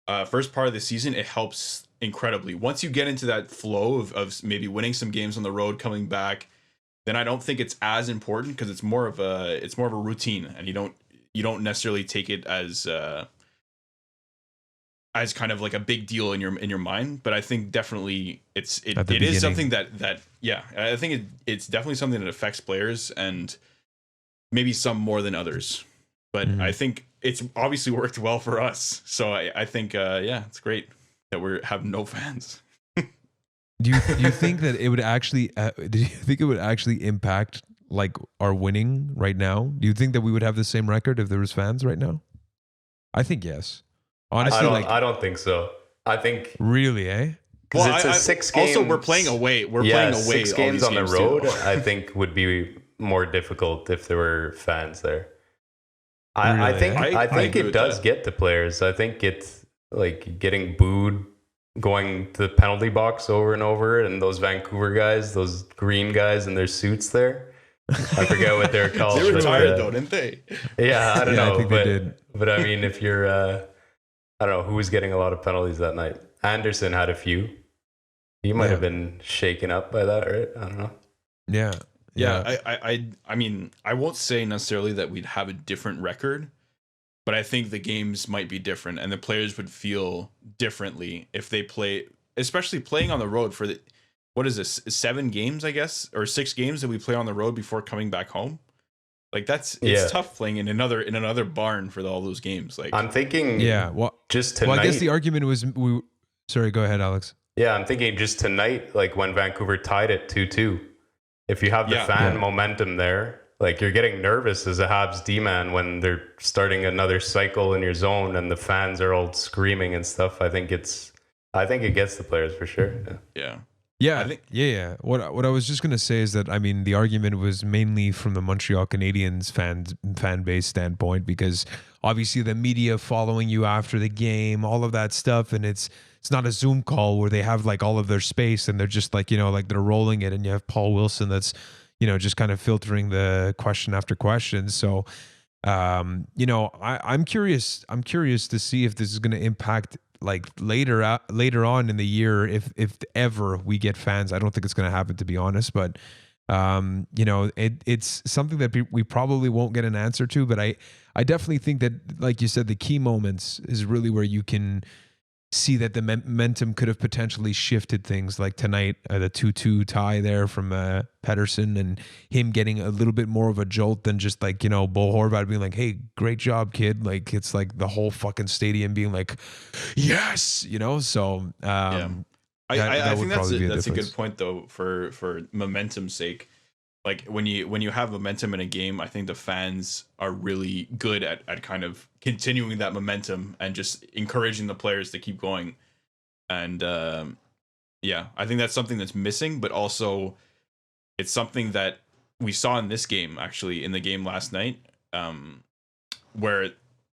part of the season, it helps incredibly. Once you get into that flow of maybe winning some games on the road, coming back, then I don't think it's as important because it's more of a routine, and you don't necessarily take it as kind of like a big deal in your mind. But I think definitely it is something that I think it's definitely something that affects players, and maybe some more than others. But I think it's obviously worked well for us. So I think it's great that we have no fans. Do you think that it would actually do you think it would actually impact like our winning right now? Do you think that we would have the same record if there was fans right now? I think yes. Honestly, I don't think so. I think really, eh? Because it's a 6 games. Also, we're playing away. Playing away. 6 games on the road, I think, would be more difficult if there were fans there. I think it does get to players. I think it's like getting booed, going to the penalty box over and over, and those Vancouver guys, those green guys in their suits there. I forget what they're called. They retired though, didn't they? Yeah, I don't know. I think they did. But I mean, if you're, I don't know who was getting a lot of penalties that night. Anderson had a few. He might have been shaken up by that, right? I don't know. Yeah. I mean, I won't say necessarily that we'd have a different record, but I think the games might be different, and the players would feel differently if they play, especially playing on the road for the, what is this, 7 games, I guess, or 6 games that we play on the road before coming back home. Like it's tough playing in another barn for all those games. Like I'm thinking, just tonight. Well, I guess the argument was sorry, go ahead, Alex. Yeah, I'm thinking just tonight, like when Vancouver tied it 2-2. If you have the fan momentum there, like you're getting nervous as a Habs D-man when they're starting another cycle in your zone and the fans are all screaming and stuff. I think it gets the players for sure. Yeah. What I was just gonna say is that I mean the argument was mainly from the Montreal Canadiens fan base standpoint, because obviously the media following you after the game, all of that stuff, and it's not a Zoom call where they have like all of their space and they're just like, like they're rolling it, and you have Paul Wilson that's just kind of filtering the question after question. So I'm curious to see if this is going to impact like later on in the year, if ever we get fans. I don't think it's going to happen, to be honest, but it's something that we probably won't get an answer to. But I definitely think that, like you said, the key moments is really where you can see that the momentum could have potentially shifted things, like tonight, the 2-2 tie there from Pettersson, and him getting a little bit more of a jolt than just like, Bo Horvat being like, hey, great job, kid. Like, it's like the whole fucking stadium being like, yes, so I think that's a good point though, for momentum's sake. Like when you have momentum in a game, I think the fans are really good at kind of continuing that momentum and just encouraging the players to keep going. And I think that's something that's missing, but also it's something that we saw in this game, actually, in the game last night, where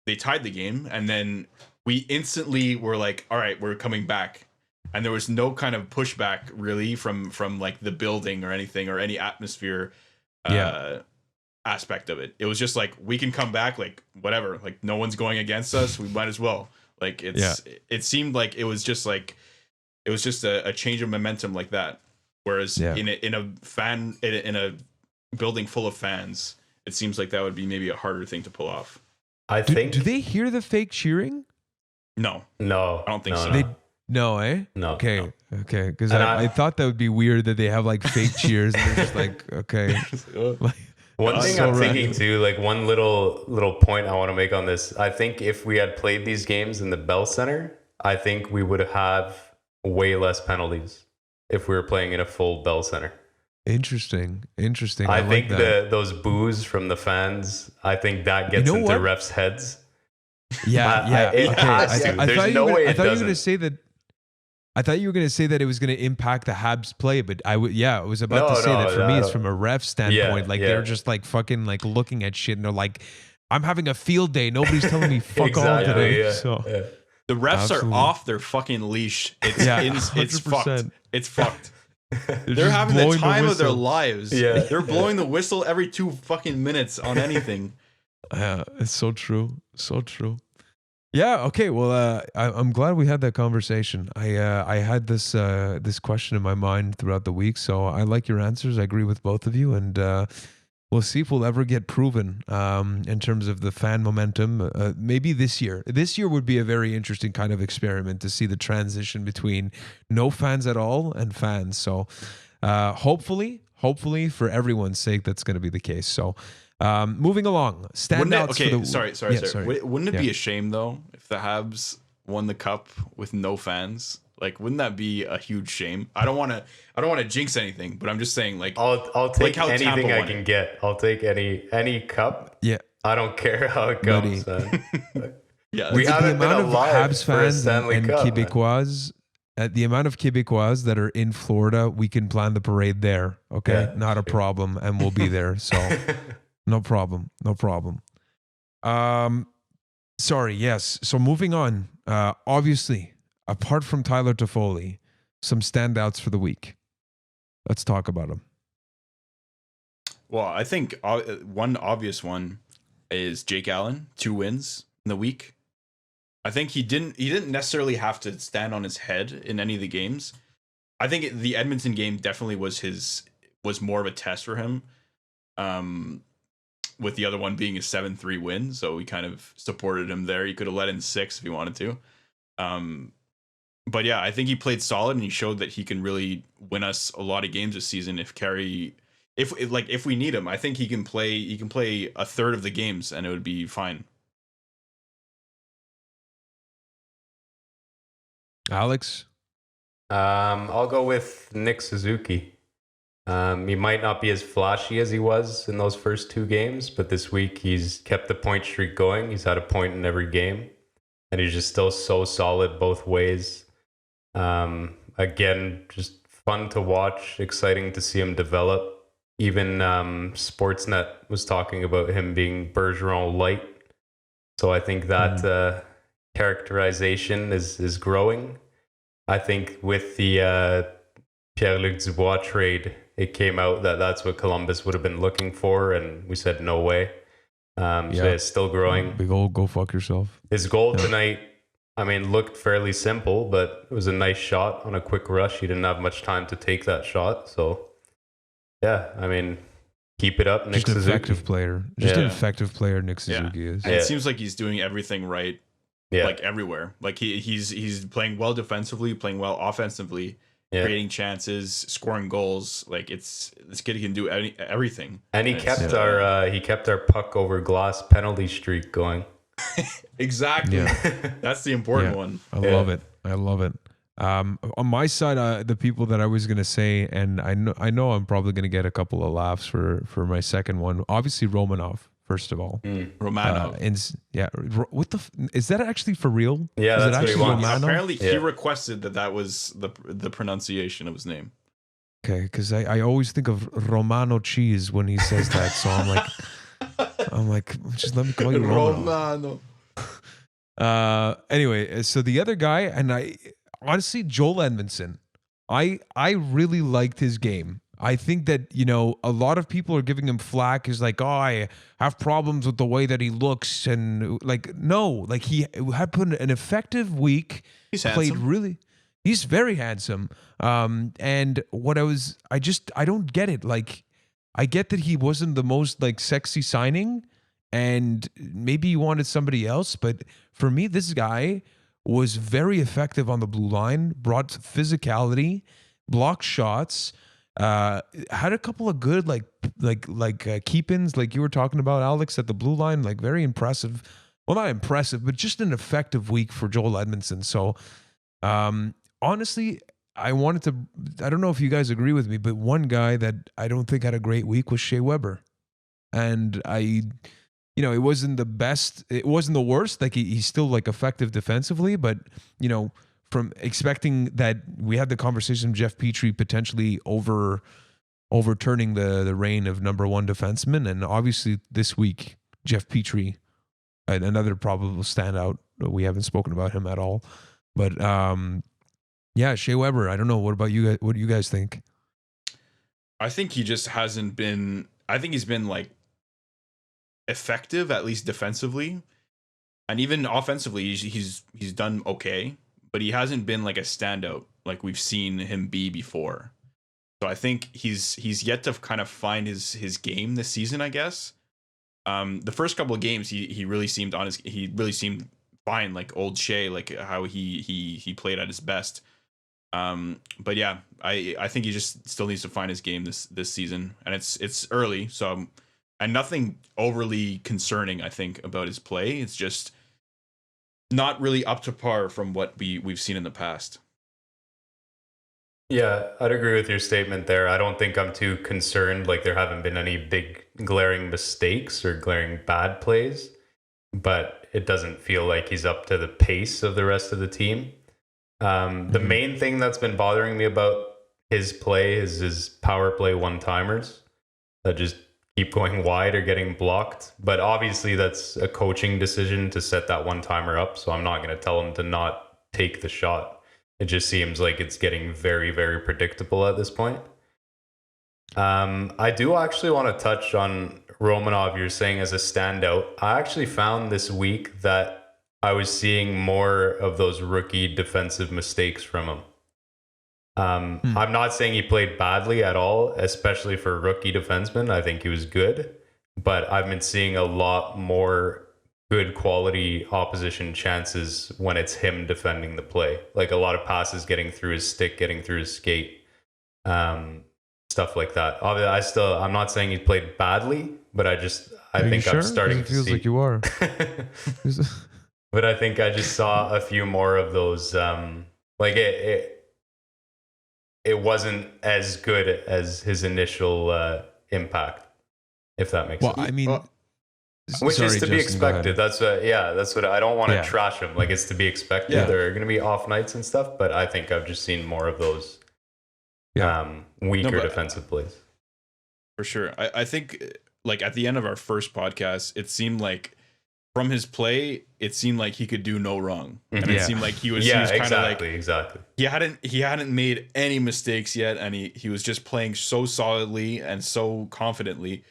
they tied the game, and then we instantly were like, all right, we're coming back. and there was no kind of pushback really from like the building or anything or any atmosphere aspect of it. It was just like, we can come back, like whatever, like no one's going against us, we might as well. Like it seemed like it was just a change of momentum like that. Whereas in a building full of fans, it seems like that would be maybe a harder thing to pull off. I think. Do they hear the fake cheering? No, I don't think so. No, eh? No. Okay. Because I thought that would be weird that they have like fake cheers and they're just like, okay. Like, one thing I'm thinking too, like one little point I want to make on this. I think if we had played these games in the Bell Center, I think we would have way less penalties if we were playing in a full Bell Center. Interesting. I think those boos from the fans, I think that gets into refs' heads. Yeah. It has to. There's no way it doesn't. I thought you were going to say that it was going to impact the Habs play, but I was about to say that for me, it's from a ref standpoint. They're just like fucking like looking at shit and they're like, I'm having a field day. Nobody's telling me fuck all today. Yeah, so the refs are off their fucking leash. It's fucked. It's fucked. They're having the time of their lives. Yeah. They're blowing the whistle every 2 fucking minutes on anything. Yeah, it's so true. So true. Yeah. Okay. Well, I'm glad we had that conversation. I had this question in my mind throughout the week, so I like your answers. I agree with both of you, and we'll see if we'll ever get proven in terms of the fan momentum. Maybe this year. This year would be a very interesting kind of experiment to see the transition between no fans at all and fans. So hopefully, for everyone's sake, that's going to be the case. So. Moving along, standouts. Sorry. Wouldn't it be a shame though if the Habs won the cup with no fans? Like, wouldn't that be a huge shame? I don't want to jinx anything, but I'm just saying, like, I'll take anything I can get. I'll take any cup. Yeah, I don't care how it goes. Yeah, we haven't been alive Habs fans and Québécois. The amount of Québécois that are in Florida, we can plan the parade there. Okay, not a problem, and we'll be there. So. No problem. Sorry, yes. So moving on. Obviously, apart from Tyler Toffoli, some standouts for the week. Let's talk about them. Well, I think one obvious one is Jake Allen, 2 wins in the week. I think he didn't necessarily have to stand on his head in any of the games. I think the Edmonton game definitely was more of a test for him. With the other one being a 7-3 win, so we kind of supported him there. He could have let in 6 if he wanted to. But yeah, I think he played solid and he showed that he can really win us a lot of games this season if we need him. I think he can play a third of the games and it would be fine. Alex? I'll go with Nick Suzuki. He might not be as flashy as he was in those first 2 games, but this week he's kept the point streak going. He's had a point in every game, and he's just still so solid both ways. Again, just fun to watch, exciting to see him develop. Even Sportsnet was talking about him being Bergeron light. So I think that characterization is growing. I think with the Pierre-Luc Dubois trade, it came out that that's what Columbus would have been looking for, and we said no way. So it's still growing. Big old go fuck yourself. His goal tonight, I mean, looked fairly simple, but it was a nice shot on a quick rush. He didn't have much time to take that shot. So, yeah, I mean, keep it up, Nick Suzuki. An effective player, Nick Suzuki is. And it seems like he's doing everything right, like everywhere. Like he's playing well defensively, playing well offensively. Creating chances, scoring goals, like this kid can do everything. And he kept our puck over glass penalty streak going. Exactly. Yeah. That's the important one. I love it. On my side, the people that I was gonna say, and I know I'm probably gonna get a couple of laughs for my second one. Obviously, Romanov. First of all, Romanov. Is that actually for real? Yeah, is that's what he wants. Apparently, he requested that was the pronunciation of his name. Okay, because I always think of Romano cheese when he says that, so I'm like, just let me call you Romano. Anyway, so the other guy, and honestly, Joel Edmondson, I really liked his game. I think that, you know, a lot of people are giving him flack. Is like, oh, I have problems with the way that he looks, and like, no, like he had put an effective week. He's played handsome. really. He's very handsome. And what I don't get it. Like, I get that he wasn't the most like sexy signing, and maybe you wanted somebody else, but for me, this guy was very effective on the blue line, brought physicality, blocked shots, had a couple of good keep-ins, like you were talking about, Alex, at the blue line, like very impressive. Well, not impressive, but just an effective week for Joel Edmondson. So, honestly, I don't know if you guys agree with me, but one guy that I don't think had a great week was Shea Weber. And it wasn't the best, it wasn't the worst. Like he's still like effective defensively, but you know, from expecting that, we had the conversation of Jeff Petrie potentially overturning the reign of number one defenseman. And obviously this week, Jeff Petrie, another probable standout. We haven't spoken about him at all, but yeah, Shea Weber. I don't know. What about you guys? What do you guys think? I think he just hasn't been. I think he's been like effective, at least defensively, and even offensively, he's done okay. But he hasn't been like a standout like we've seen him be before. So I think he's yet to kind of find his game this season, I guess. The first couple of games, he really seemed fine, like old Shea, like how he played at his best. But yeah, I think he just still needs to find his game this season, and it's early, so and nothing overly concerning, I think, about his play. It's just not really up to par from what we've seen in the past. Yeah, I'd agree with your statement there. I don't think I'm too concerned. Like, there haven't been any big glaring mistakes or glaring bad plays, but it doesn't feel like he's up to the pace of the rest of the team. The main thing that's been bothering me about his play is his power play one-timers that just keep going wide or getting blocked. But obviously that's a coaching decision to set that one-timer up, so I'm not going to tell him to not take the shot. It just seems like it's getting very, very predictable at this point. I do actually want to touch on Romanov, you're saying as a standout. I actually found this week that I was seeing more of those rookie defensive mistakes from him. I'm not saying he played badly at all, especially for a rookie defenseman. I think he was good, but I've been seeing a lot more good quality opposition chances when it's him defending the play. Like a lot of passes getting through his stick, getting through his skate, stuff like that. Obviously, I'm not saying he played badly, but I think I'm starting to see. It feels like you are. But I think I just saw a few more of those. Like it wasn't as good as his initial impact, if that makes sense. Well, I mean, which is to be Justin, expected. That's what I don't want to trash him. Like, it's to be expected. Yeah. There are going to be off nights and stuff, but I think I've just seen more of those weaker defensive plays. For sure. I think, like, at the end of our first podcast, it seemed like from his play, it seemed like he could do no wrong. And it seemed like he was kind of like, exactly. He hadn't made any mistakes yet, and he was just playing so solidly and so confidently.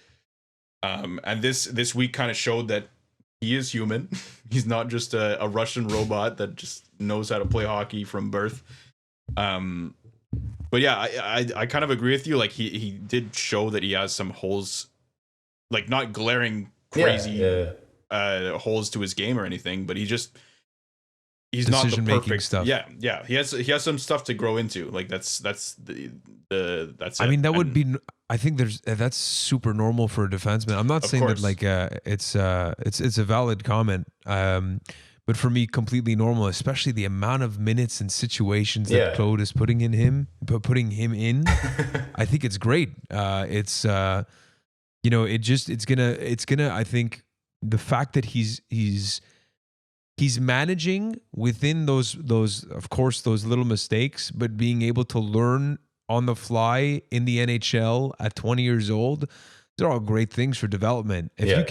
And this week kind of showed that he is human. He's not just a Russian robot that just knows how to play hockey from birth. But yeah, I kind of agree with you. Like he did show that he has some holes, like not glaring crazy holes to his game or anything, but he's not the perfect stuff. Yeah. He has some stuff to grow into. Like that's I mean, that would be. I think that's super normal for a defenseman. I'm not saying that like it's a valid comment. But for me, completely normal, especially the amount of minutes and situations that Claude is putting him in. I think it's great. It's gonna. I think the fact that he's managing within those of course those little mistakes, but being able to learn on the fly in the NHL at 20 years old. they're all great things for development. If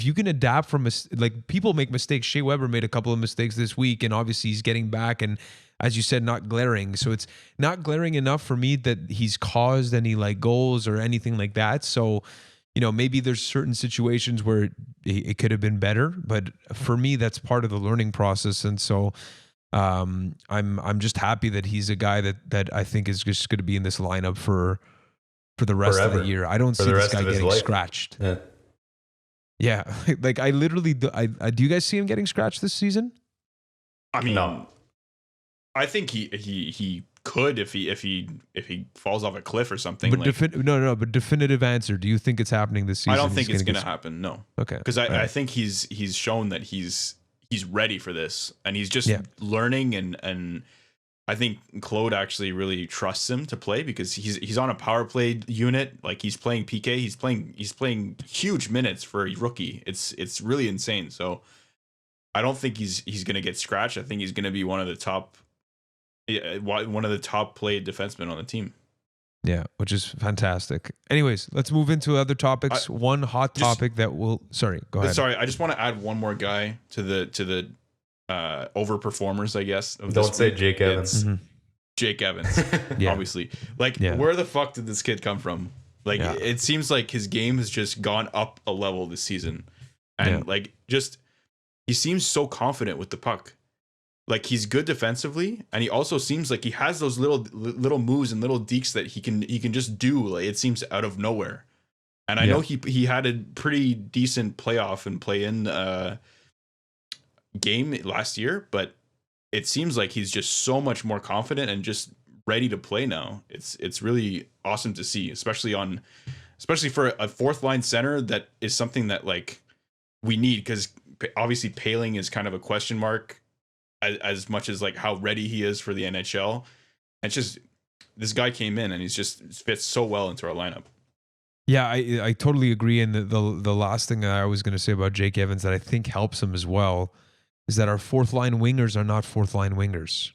you can adapt from like people make mistakes. Shea Weber made a couple of mistakes this week, and obviously he's getting back. And as you said, not glaring. So it's not glaring enough for me that he's caused any like goals or anything like that. So, you know, maybe there's certain situations where it could have been better, but for me, that's part of the learning process. And so I'm just happy that he's a guy that I think is just going to be in this lineup for the rest of the year. I don't see this guy getting scratched. Yeah. Like I literally, do you guys see him getting scratched this season? I mean, no. I think he could if he falls off a cliff or something. But but definitive answer. Do you think it's happening this season? I don't think it's going to happen. No. Okay. Because I think he's shown that he's ready for this, and he's just learning, and I think Claude actually really trusts him to play because he's on a power play unit. Like he's playing PK. He's playing huge minutes for a rookie. It's really insane. So I don't think he's going to get scratched. I think he's going to be one of the top played defensemen on the team. Yeah, which is fantastic. Anyways, let's move into other topics. One hot topic that will. Sorry, go ahead. Sorry, I just want to add one more guy to the overperformers, I guess. Don't say Jake Evans. Jake Evans, obviously. Like, where the fuck did this kid come from? Like, it seems like his game has just gone up a level this season, and he seems so confident with the puck. Like, he's good defensively, and he also seems like he has those little moves and little dekes that he can just do. Like, it seems out of nowhere. And I know he had a pretty decent playoff and play-in game last year, but it seems like he's just so much more confident and just ready to play now. It's really awesome to see, especially for a fourth line center. That is something that like we need, because obviously Poehling is kind of a question mark as much as like how ready he is for the NHL. And it's just, this guy came in and he's just fits so well into our lineup. Yeah, I totally agree. And the last thing that I was going to say about Jake Evans that I think helps him as well is that our fourth line wingers are not fourth line wingers.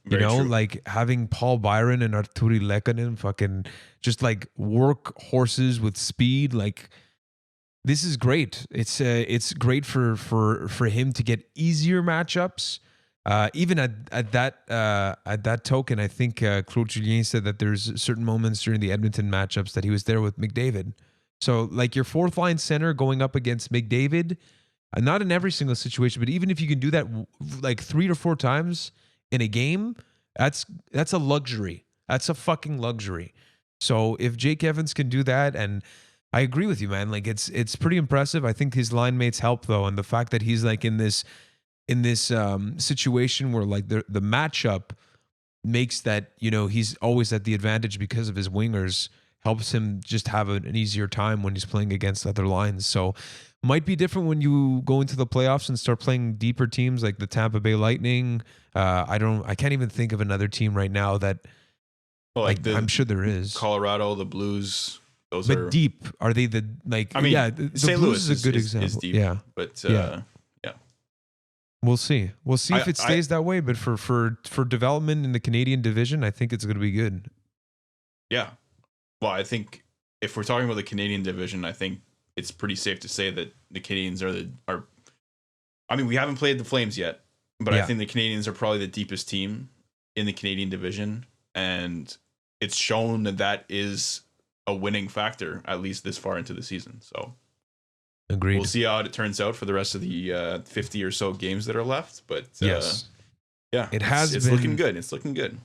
Very true. Like having Paul Byron and Arturi Lehkonen fucking just like work horses with speed. Like, this is great. It's great for him to get easier matchups. Even at that token, I think Claude Julien said that there's certain moments during the Edmonton matchups that he was there with McDavid. So like your fourth line center going up against McDavid, not in every single situation, but even if you can do that like 3 or 4 times in a game, that's a luxury. That's a fucking luxury. So if Jake Evans can do that, and I agree with you, man, like it's pretty impressive. I think his line mates help though, and the fact that he's like in this situation where like the matchup makes that, he's always at the advantage because of his wingers, helps him just have an easier time when he's playing against other lines. So might be different when you go into the playoffs and start playing deeper teams like the Tampa Bay Lightning. I can't even think of another team right now that I'm sure there is. Colorado, the Blues. But deep, are they the like? I mean, the St. Blues Louis is a good example. Is deep, yeah, but we'll see. We'll see if it stays that way. But for development in the Canadian division, I think it's going to be good. Yeah. Well, I think if we're talking about the Canadian division, I think it's pretty safe to say that the Canadians are. I mean, we haven't played the Flames yet, but I think the Canadians are probably the deepest team in the Canadian division, and it's shown that is a winning factor, at least this far into the season. So agreed. We'll see how it turns out for the rest of the 50 or so games that are left. But yes, it's looking good. It's looking good.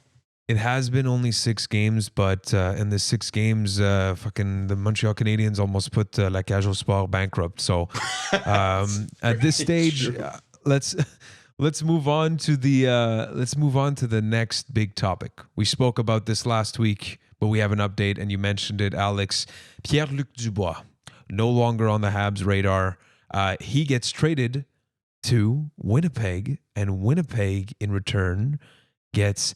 It has been only 6 games, but in the 6 games, fucking the Montreal Canadiens almost put La Cage au Sport bankrupt. So at this stage, let's move on to the next big topic. We spoke about this last week, but we have an update, and you mentioned it, Alex. Pierre-Luc Dubois, no longer on the Habs radar. He gets traded to Winnipeg, and Winnipeg in return gets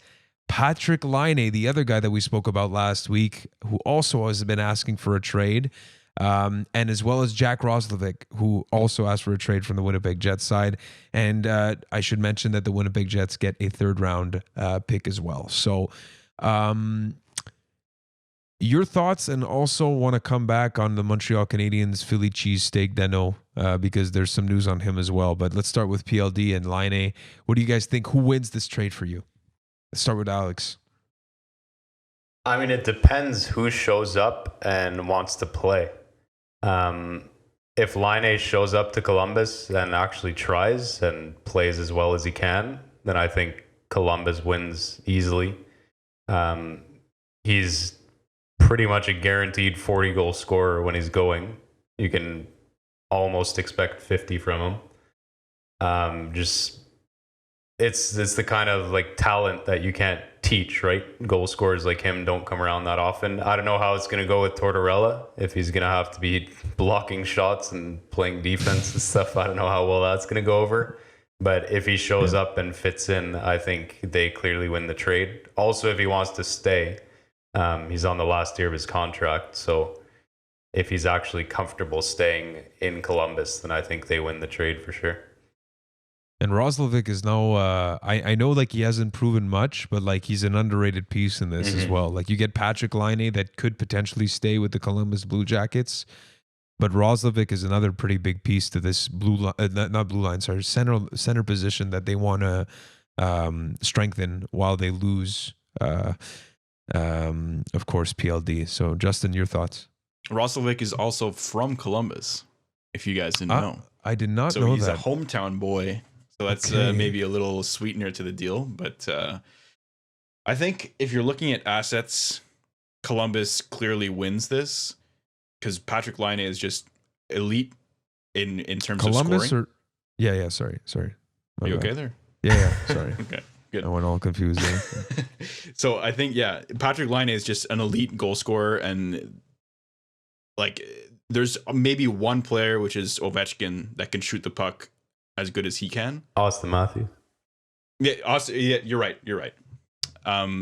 Patrick Laine, the other guy that we spoke about last week, who also has been asking for a trade, and as well as Jack Roslovic, who also asked for a trade from the Winnipeg Jets side. And I should mention that the Winnipeg Jets get a 3rd round pick as well. So Your thoughts, and also want to come back on the Montreal Canadiens Philly cheesesteak Danault because there's some news on him as well. But let's start with PLD and Laine. What do you guys think? Who wins this trade for you? Let's start with Alex. I mean, it depends who shows up and wants to play. If Laine shows up to Columbus and actually tries and plays as well as he can, then I think Columbus wins easily. He's pretty much a guaranteed 40-goal scorer when he's going. You can almost expect 50 from him. It's the kind of like talent that you can't teach, right? Goal scorers like him don't come around that often. I don't know how it's going to go with Tortorella, if he's going to have to be blocking shots and playing defense and stuff. I don't know how well that's going to go over. But if he shows up and fits in, I think they clearly win the trade. Also, if he wants to stay, he's on the last year of his contract. So if he's actually comfortable staying in Columbus, then I think they win the trade for sure. And Roslovic is now, I know like he hasn't proven much, but like he's an underrated piece in this as well. Like you get Patrick Laine that could potentially stay with the Columbus Blue Jackets, but Roslovic is another pretty big piece to this center position that they want to strengthen while they lose, of course, PLD. So Justin, your thoughts? Roslovic is also from Columbus, if you guys didn't know. I did not know he's that. A hometown boy. So that's maybe a little sweetener to the deal. But I think if you're looking at assets, Columbus clearly wins this because Patrick Laine is just elite in terms Columbus of scoring. Sorry. Are you okay there? Yeah, sorry. Okay, good. I went all confused there. So I think, Patrick Laine is just an elite goal scorer. And like there's maybe one player, which is Ovechkin, that can shoot the puck as good as he can. Austin Matthews. Yeah, you're right. I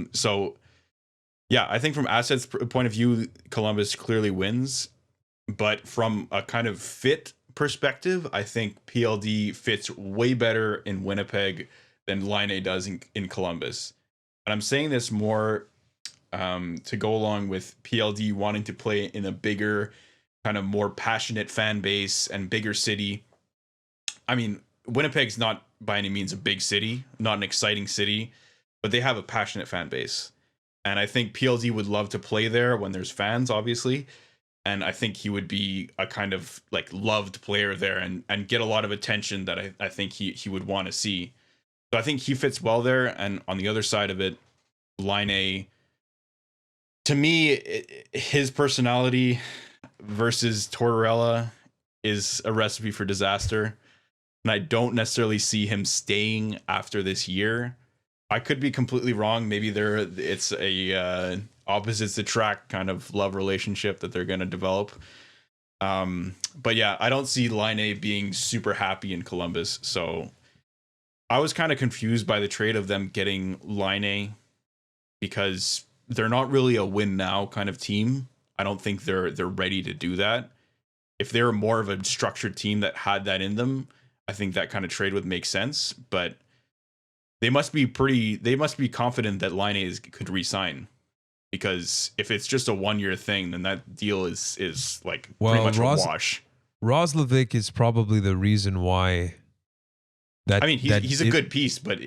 think from assets point of view, Columbus clearly wins, but from a kind of fit perspective, I think PLD fits way better in Winnipeg than Laine does in Columbus. And I'm saying this more to go along with PLD wanting to play in a bigger, kind of more passionate fan base and bigger city. I mean, Winnipeg's not by any means a big city, not an exciting city, but they have a passionate fan base. And I think PLD would love to play there when there's fans, obviously. And I think he would be a kind of like loved player there and get a lot of attention that I think he would want to see. So I think he fits well there. And on the other side of it, Laine, to me, his personality versus Tortorella is a recipe for disaster. And I don't necessarily see him staying after this year. I could be completely wrong. Maybe it's a opposites attract kind of love relationship that they're going to develop. But yeah, I don't see Laine being super happy in Columbus. So I was kind of confused by the trade of them getting Laine because they're not really a win now kind of team. I don't think they're ready to do that. If they're more of a structured team that had that in them, I think that kind of trade would make sense, but they must be confident that Laine could re-sign, because if it's just a 1-year thing, then that deal is like pretty much a wash. Roslovic is probably the reason why. He's a good piece, but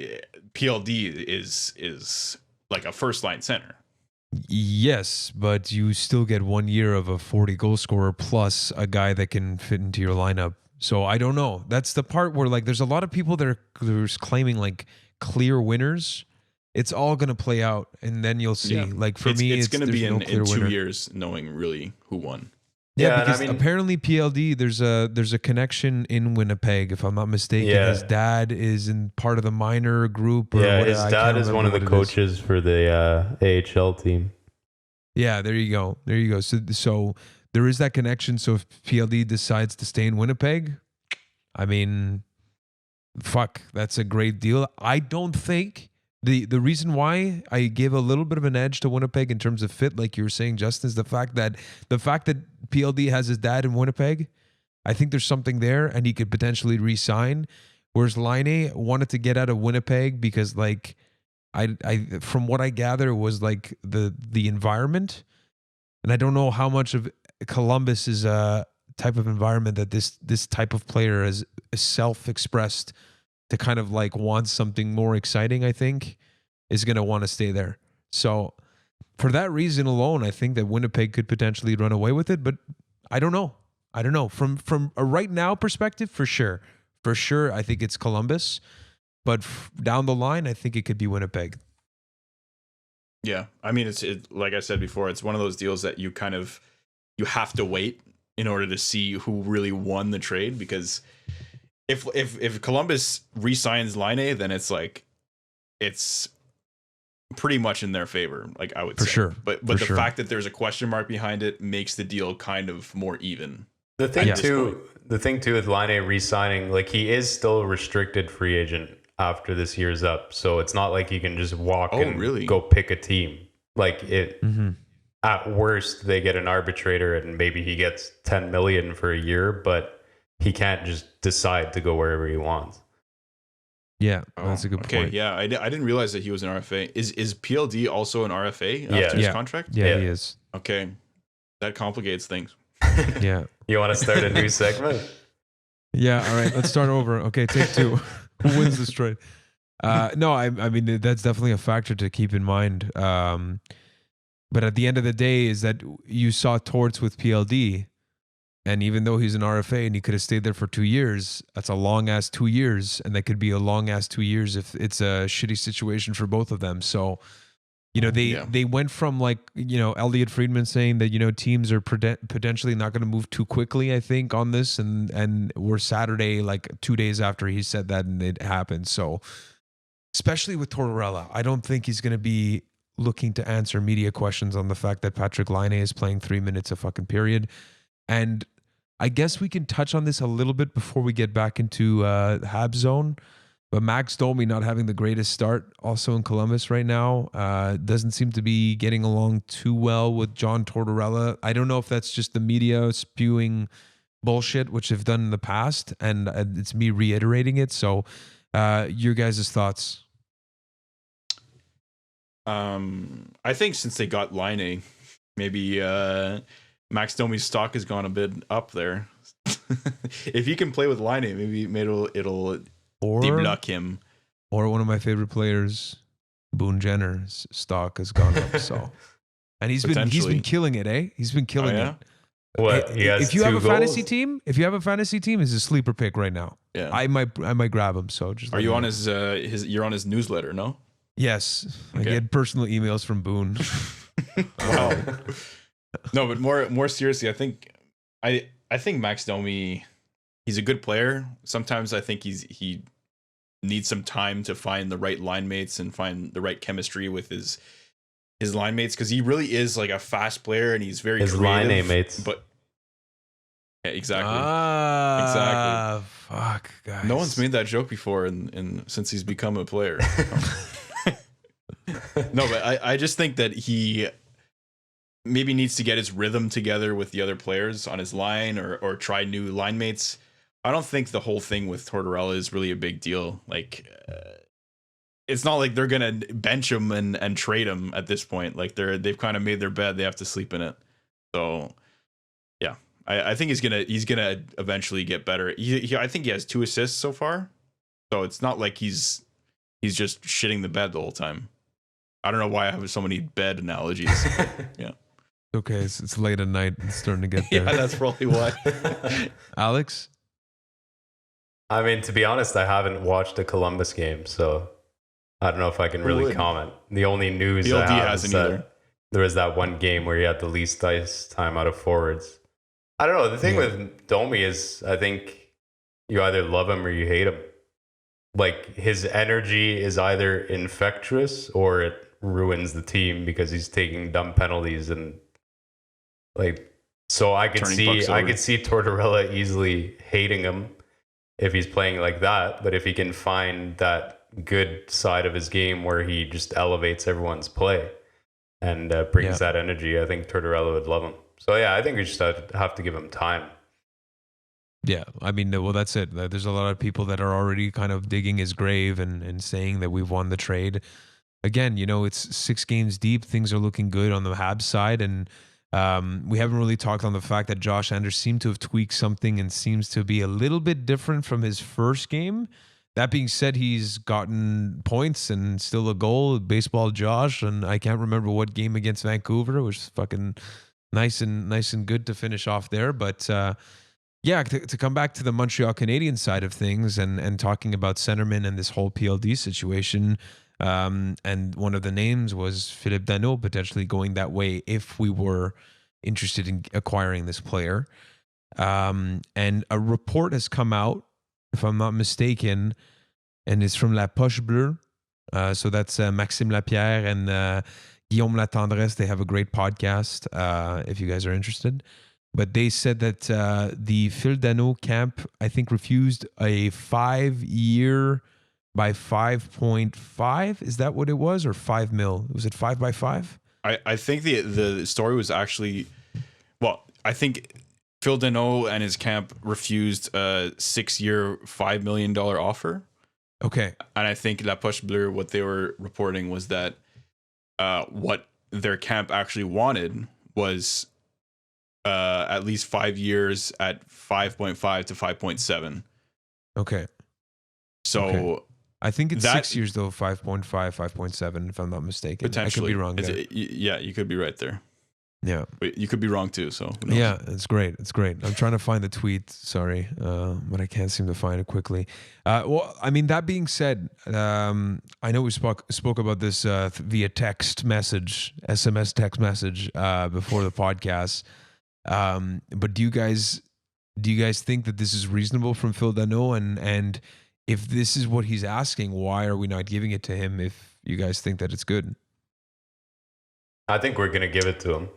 PLD is like a first line center. Yes, but you still get 1 year of a 40 goal scorer plus a guy that can fit into your lineup. So I don't know. That's the part where like there's a lot of people that are claiming like clear winners. It's all going to play out, and then you'll see. Yeah. Like for me, it's going to be in 2 years knowing really who won. Yeah, because apparently PLD, there's a connection in Winnipeg, if I'm not mistaken. Yeah. His dad is in part of the minor group. Or his dad is one of the coaches for the AHL team. Yeah, there you go. So there is that connection. So if PLD decides to stay in Winnipeg, I mean, fuck, that's a great deal. I don't think the reason why I give a little bit of an edge to Winnipeg in terms of fit, like you were saying, Justin, is the fact that PLD has his dad in Winnipeg. I think there's something there, and he could potentially re-sign. Whereas Laine wanted to get out of Winnipeg because, like, I from what I gather was like the environment. And I don't know how much of Columbus is a type of environment that this type of player is self-expressed to kind of like want something more exciting, I think, is going to want to stay there. So for that reason alone, I think that Winnipeg could potentially run away with it, but I don't know. From a right now perspective, for sure, I think it's Columbus, but down the line, I think it could be Winnipeg. Yeah, I mean, it's like I said before, it's one of those deals that you have to wait in order to see who really won the trade, because if Columbus re-signs Laine, then it's pretty much in their favor, like I would say. Sure. But the fact that there's a question mark behind it makes the deal kind of more even. The thing too with Laine re-signing, like he is still a restricted free agent after this year's up, so it's not like he can just walk go pick a team. Like it, at worst, they get an arbitrator and maybe he gets 10 million for a year, but he can't just decide to go wherever he wants. Yeah, that's a good point. Okay, yeah, I didn't realize that he was an RFA. Is PLD also an RFA after his contract? Yeah, he is. Okay, that complicates things. Yeah. You want to start a new segment? Yeah, all right, let's start over. Okay, take 2. Who wins this trade? No, I mean, that's definitely a factor to keep in mind. But at the end of the day, is that you saw Torts with PLD, and even though he's an RFA and he could have stayed there for 2 years, that's a long-ass 2 years, and that could be a long-ass 2 years if it's a shitty situation for both of them. So, you know, they went from like, you know, Elliot Friedman saying that, you know, teams are potentially not going to move too quickly, I think, on this. And we're Saturday, like 2 days after he said that, and it happened. So especially with Tortorella, I don't think he's going to be looking to answer media questions on the fact that Patrick Laine is playing 3 minutes a fucking period. And I guess we can touch on this a little bit before we get back into Habs zone. But Max Domi not having the greatest start also in Columbus right now. Doesn't seem to be getting along too well with John Tortorella. I don't know if that's just the media spewing bullshit, which they've done in the past, and it's me reiterating it. So your guys' thoughts? I think since they got Laine, maybe Max Domi's stock has gone a bit up there. If he can play with Laine, maybe it'll deblock him. Or one of my favorite players, Boone Jenner's stock has gone up. So, and he's been killing it, eh? He's been killing it. What? He has if you have a goals? fantasy team, he's a sleeper pick right now. Yeah, I might grab him. So just are you on his you're on his newsletter? No. Yes, okay. I get personal emails from Boone. Wow. No, but more seriously, I think Max Domi, he's a good player. Sometimes I think he needs some time to find the right line mates and find the right chemistry with his line mates, because he really is like a fast player and he's very creative. Line mates. But yeah, exactly. Exactly. Fuck, guys. No one's made that joke before and since he's become a player. No, but I just think that he maybe needs to get his rhythm together with the other players on his line, or try new line mates. I don't think the whole thing with Tortorella is really a big deal. Like, it's not like they're gonna bench him and trade him at this point. Like they've kind of made their bed; they have to sleep in it. So, yeah, I think he's gonna eventually get better. I think he has 2 assists so far, so it's not like he's just shitting the bed the whole time. I don't know why I have so many bed analogies. Yeah. Okay, it's late at night. It's starting to get there. Yeah, that's probably why. Alex? I mean, to be honest, I haven't watched a Columbus game, so I don't know if I can really comment. The only news PLD I have hasn't is that either. there was that one game where he had the least ice time out of forwards. I don't know. The thing with Domi is, I think you either love him or you hate him. Like, his energy is either infectious or it ruins the team because he's taking dumb penalties, and like, so I could see Tortorella easily hating him if he's playing like that. But if he can find that good side of his game where he just elevates everyone's play and brings that energy, I think Tortorella would love him. So yeah, I think we just have to give him time. Yeah, I mean, well, that's it. There's a lot of people that are already kind of digging his grave and saying that we've won the trade. Again, you know, it's 6 games deep. Things are looking good on the Habs side, and We haven't really talked on the fact that Josh Anders seemed to have tweaked something and seems to be a little bit different from his first game. That being said, he's gotten points and still a goal. Baseball Josh, and I can't remember what game against Vancouver, which is fucking nice and good to finish off there. But yeah, to come back to the Montreal Canadiens side of things and talking about centerman and this whole PLD situation. And one of the names was Philippe Danault potentially going that way if we were interested in acquiring this player. And a report has come out, if I'm not mistaken, and it's from La Poche Bleue. So that's Maxime Lapierre and Guillaume Latendresse. They have a great podcast if you guys are interested. But they said that the Phil Danault camp, I think, refused a 5-year by 5.5. Is that what it was? Or 5 mil? Was it 5 by 5? I think the story was actually, well, I think Phil Danault and his camp refused a 6-year, $5 million offer. Okay. And I think La Poche Bleue, what they were reporting was that what their camp actually wanted was at least 5 years at 5.5 to 5.7. Okay. So okay. I think it's 6 years though, 5.5, 5.7, if I'm not mistaken. Potentially. I could be wrong there. Yeah, you could be right there. Yeah. But you could be wrong too, so who knows? Yeah, it's great. It's great. I'm trying to find the tweet, sorry, but I can't seem to find it quickly. Well, I mean, that being said, I know we spoke about this via text message, SMS text message before the podcast. But do you guys think that this is reasonable from Phil Danault? And if this is what he's asking, why are we not giving it to him if you guys think that it's good? I think we're going to give it to him.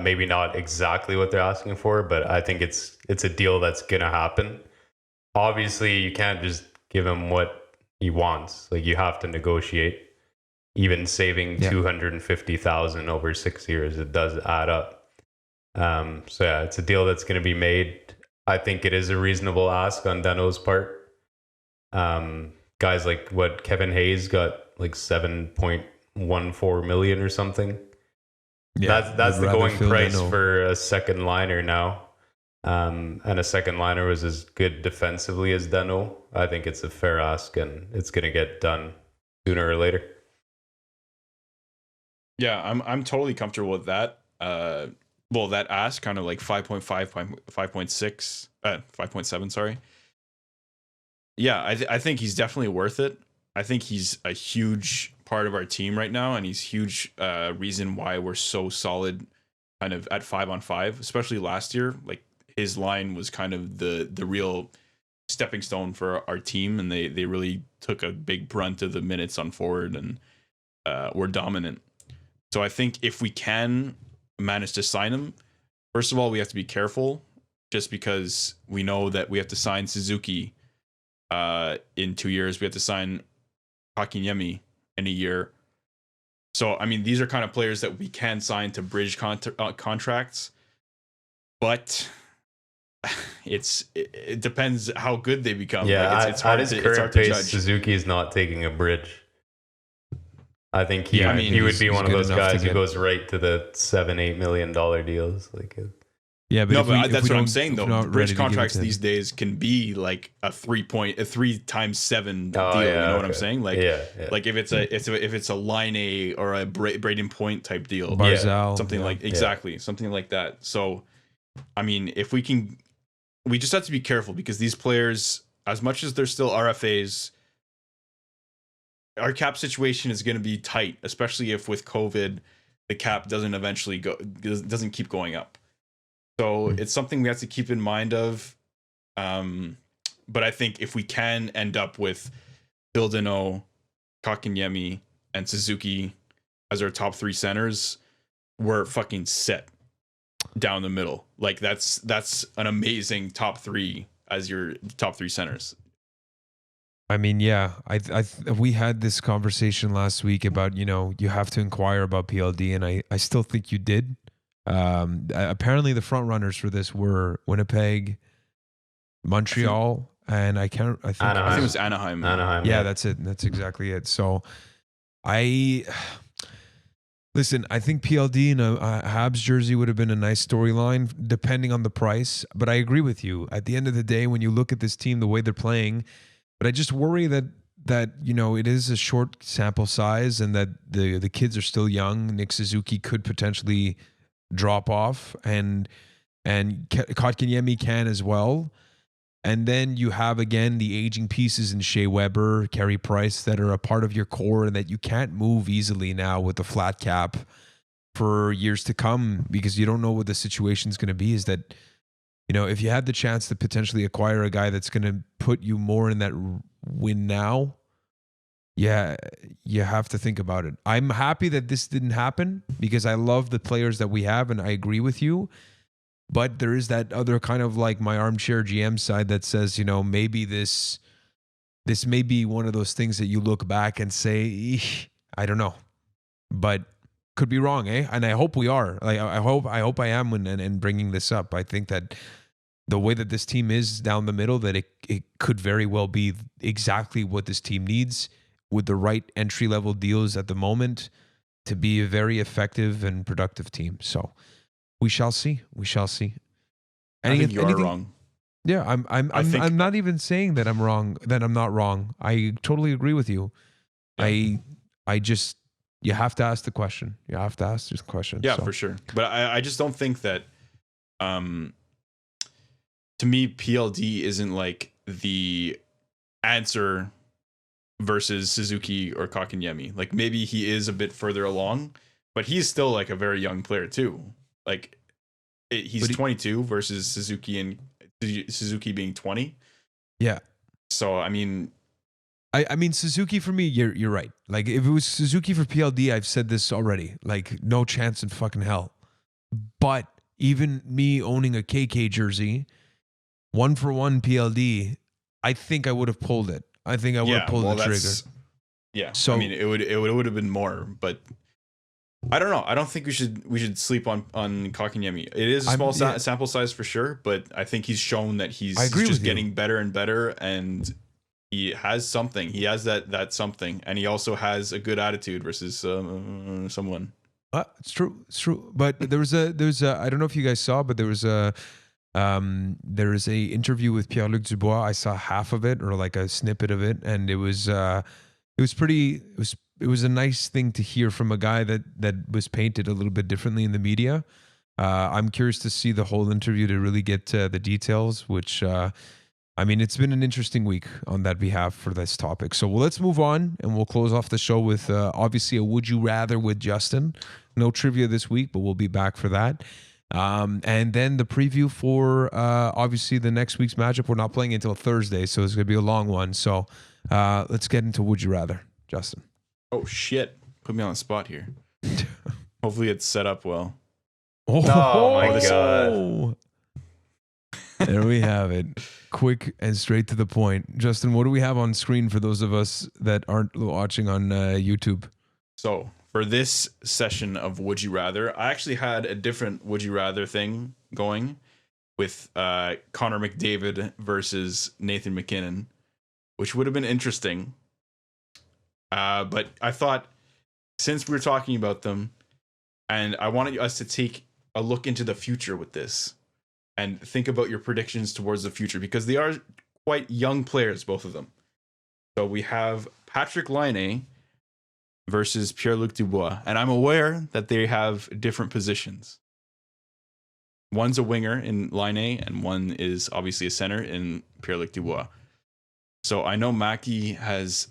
Maybe not exactly what they're asking for, but I think it's a deal that's going to happen. Obviously, you can't just give him what he wants. Like, you have to negotiate. Even saving $250,000 over 6 years, it does add up. So yeah, it's a deal that's going to be made. I think it is a reasonable ask on Danault's part. Guys like what Kevin Hayes got like 7.14 million or something. Yeah, that's the going price for a second liner now. And a second liner was as good defensively as Danault. I think it's a fair ask, and it's going to get done sooner or later. Yeah, I'm totally comfortable with that. Well, that ask kind of like 5.5, 5.6, 5.7, sorry. Yeah, I think he's definitely worth it. I think he's a huge part of our team right now, and he's huge reason why we're so solid kind of at 5-on-5, especially last year. Like, his line was kind of the real stepping stone for our team, and they really took a big brunt of the minutes on forward and were dominant. So I think if we can manage to sign him, first of all, we have to be careful, just because we know that we have to sign Suzuki in 2 years. We have to sign Kotkaniemi in a year. So, I mean, these are kind of players that we can sign to bridge contracts, but it depends how good they become. Yeah, like it's hard at his to, current it's hard to pace, judge. Suzuki is not taking a bridge. I think he would be one of those guys who goes right to the $7-8 million deals. Yeah, but that's what I'm saying though. Bridge contracts these days can be like a 3 times 7 deal. Yeah, you know what I'm saying? Like, like if it's a line A or a Braden Point type deal, Barzal, something like something like that. So, I mean, if we can, we just have to be careful, because these players, as much as they're still RFAs, our cap situation is going to be tight, especially if with COVID the cap doesn't keep going up. So it's something we have to keep in mind of. But I think if we can end up with Phil Danault, Kotkaniemi, and Suzuki as our top 3 centers, we're fucking set down the middle. Like, that's an amazing top 3 as your top 3 centers. I mean, yeah, we had this conversation last week about, you have to inquire about PLD, and I still think you did. Apparently the front runners for this were Winnipeg, Montreal, and I think it was Anaheim. Yeah, that's it. That's exactly it. So Listen, I think PLD in a Habs jersey would have been a nice storyline, depending on the price. But I agree with you. At the end of the day, when you look at this team, the way they're playing, but I just worry that it is a short sample size, and that the kids are still young. Nick Suzuki could potentially drop off, and Kotkaniemi can as well. And then you have, again, the aging pieces in Shea Weber, Carey Price that are a part of your core and that you can't move easily now with the flat cap for years to come, because you don't know what the situation's going to be. Is that, if you had the chance to potentially acquire a guy that's going to put you more in that win now, yeah, you have to think about it. I'm happy that this didn't happen because I love the players that we have, and I agree with you. But there is that other kind of like my armchair GM side that says, maybe this may be one of those things that you look back and say, "Eesh, I don't know," but could be wrong, eh? And I hope we are. Like I hope I am when bringing this up. I think that the way that this team is down the middle, that it could very well be exactly what this team needs, with the right entry level deals at the moment, to be a very effective and productive team. So. We shall see. We shall see. I think you are wrong. Yeah, I'm not even saying that I'm wrong. That I'm not wrong. I totally agree with you. Yeah. I just, you have to ask the question. You have to ask this question. Yeah, for sure. But I just don't think that. To me, PLD isn't like the answer versus Suzuki or Kotkaniemi. Like maybe he is a bit further along, but he's still like a very young player too. Like he's 22 versus Suzuki being 20. Yeah. So I mean Suzuki for me, you're right. Like if it was Suzuki for PLD, I've said this already. Like no chance in fucking hell. But even me owning a KK jersey, 1-for-1 PLD, I think I would have pulled it. I think I would have pulled the trigger. Yeah. So I mean, it would have been more, but. I don't know. I don't think we should sleep on Kotkaniemi. It is a small sample size for sure, but I think he's shown that he's just getting better and better, and he has something. He has that something, and he also has a good attitude versus someone. It's true. It's true. But there's a I don't know if you guys saw, but there is a interview with Pierre-Luc Dubois. I saw half of it, or like a snippet of it, and it was a nice thing to hear from a guy that was painted a little bit differently in the media. I'm curious to see the whole interview to really get the details, which, it's been an interesting week on that behalf for this topic. So let's move on, and we'll close off the show with obviously a Would You Rather with Justin. No trivia this week, but we'll be back for that. And then the preview for obviously the next week's matchup. We're not playing until Thursday, so it's going to be a long one. So let's get into Would You Rather, Justin. Oh shit! Put me on the spot here. Hopefully it's set up well. Oh my god! There we have it. Quick and straight to the point. Justin, what do we have on screen for those of us that aren't watching on YouTube? So for this session of Would You Rather, I actually had a different Would You Rather thing going with Connor McDavid versus Nathan MacKinnon, which would have been interesting. But I thought, since we're talking about them, and I wanted us to take a look into the future with this and think about your predictions towards the future, because they are quite young players, both of them. So we have Patrik Laine versus Pierre-Luc Dubois, and I'm aware that they have different positions. One's a winger in Laine, and one is obviously a center in Pierre-Luc Dubois. So I know Mackie has...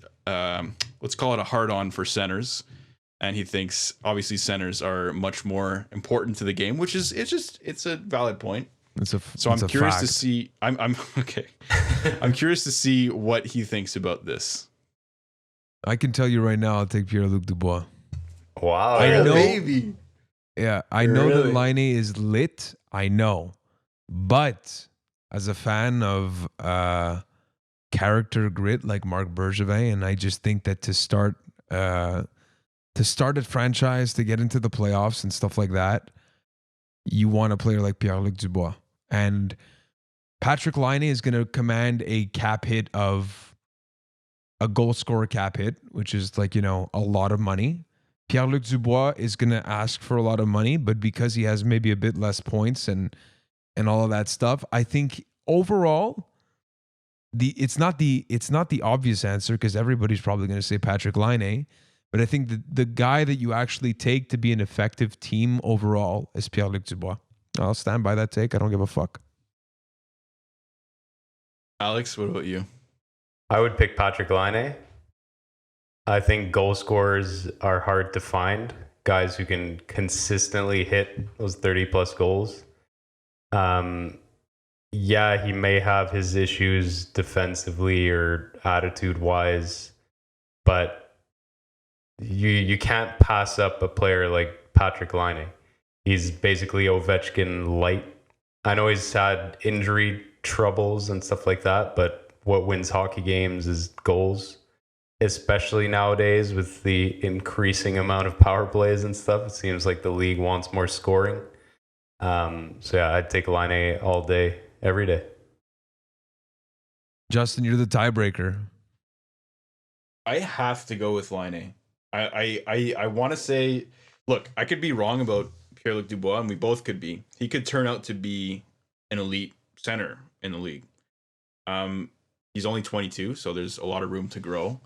let's call it a hard-on for centers, and he thinks obviously centers are much more important to the game, which is it's a valid point. I'm curious to see. I'm okay. I'm curious to see what he thinks about this. I can tell you right now, I'll take Pierre-Luc Dubois. Wow, I know, baby. Yeah, I know that Laine is lit. I know, but as a fan of character grit like Marc Bergevin, and I just think that to start a franchise, to get into the playoffs and stuff like that, you want a player like Pierre-Luc Dubois. And Patrik Laine is going to command a cap hit of a goal scorer cap hit, which is like, a lot of money. Pierre-Luc Dubois is going to ask for a lot of money, but because he has maybe a bit less points and all of that stuff, I think overall it's not the obvious answer because everybody's probably going to say Patrick Laine, but I think the guy that you actually take to be an effective team overall is Pierre-Luc Dubois. I'll stand by that take. I don't give a fuck. Alex, what about you? I would pick Patrick Laine. I think goal scorers are hard to find. Guys who can consistently hit those 30-plus goals. Yeah, he may have his issues defensively or attitude-wise, but you can't pass up a player like Patrick Laine. He's basically Ovechkin light. I know he's had injury troubles and stuff like that, but what wins hockey games is goals, especially nowadays with the increasing amount of power plays and stuff. It seems like the league wants more scoring. So yeah, I'd take Laine all day, every day. Justin, you're the tiebreaker. I have to go with Laine. I want to say, look, I could be wrong about Pierre-Luc Dubois, and we both could be. He could turn out to be an elite center in the league. He's only 22, so there's a lot of room to grow.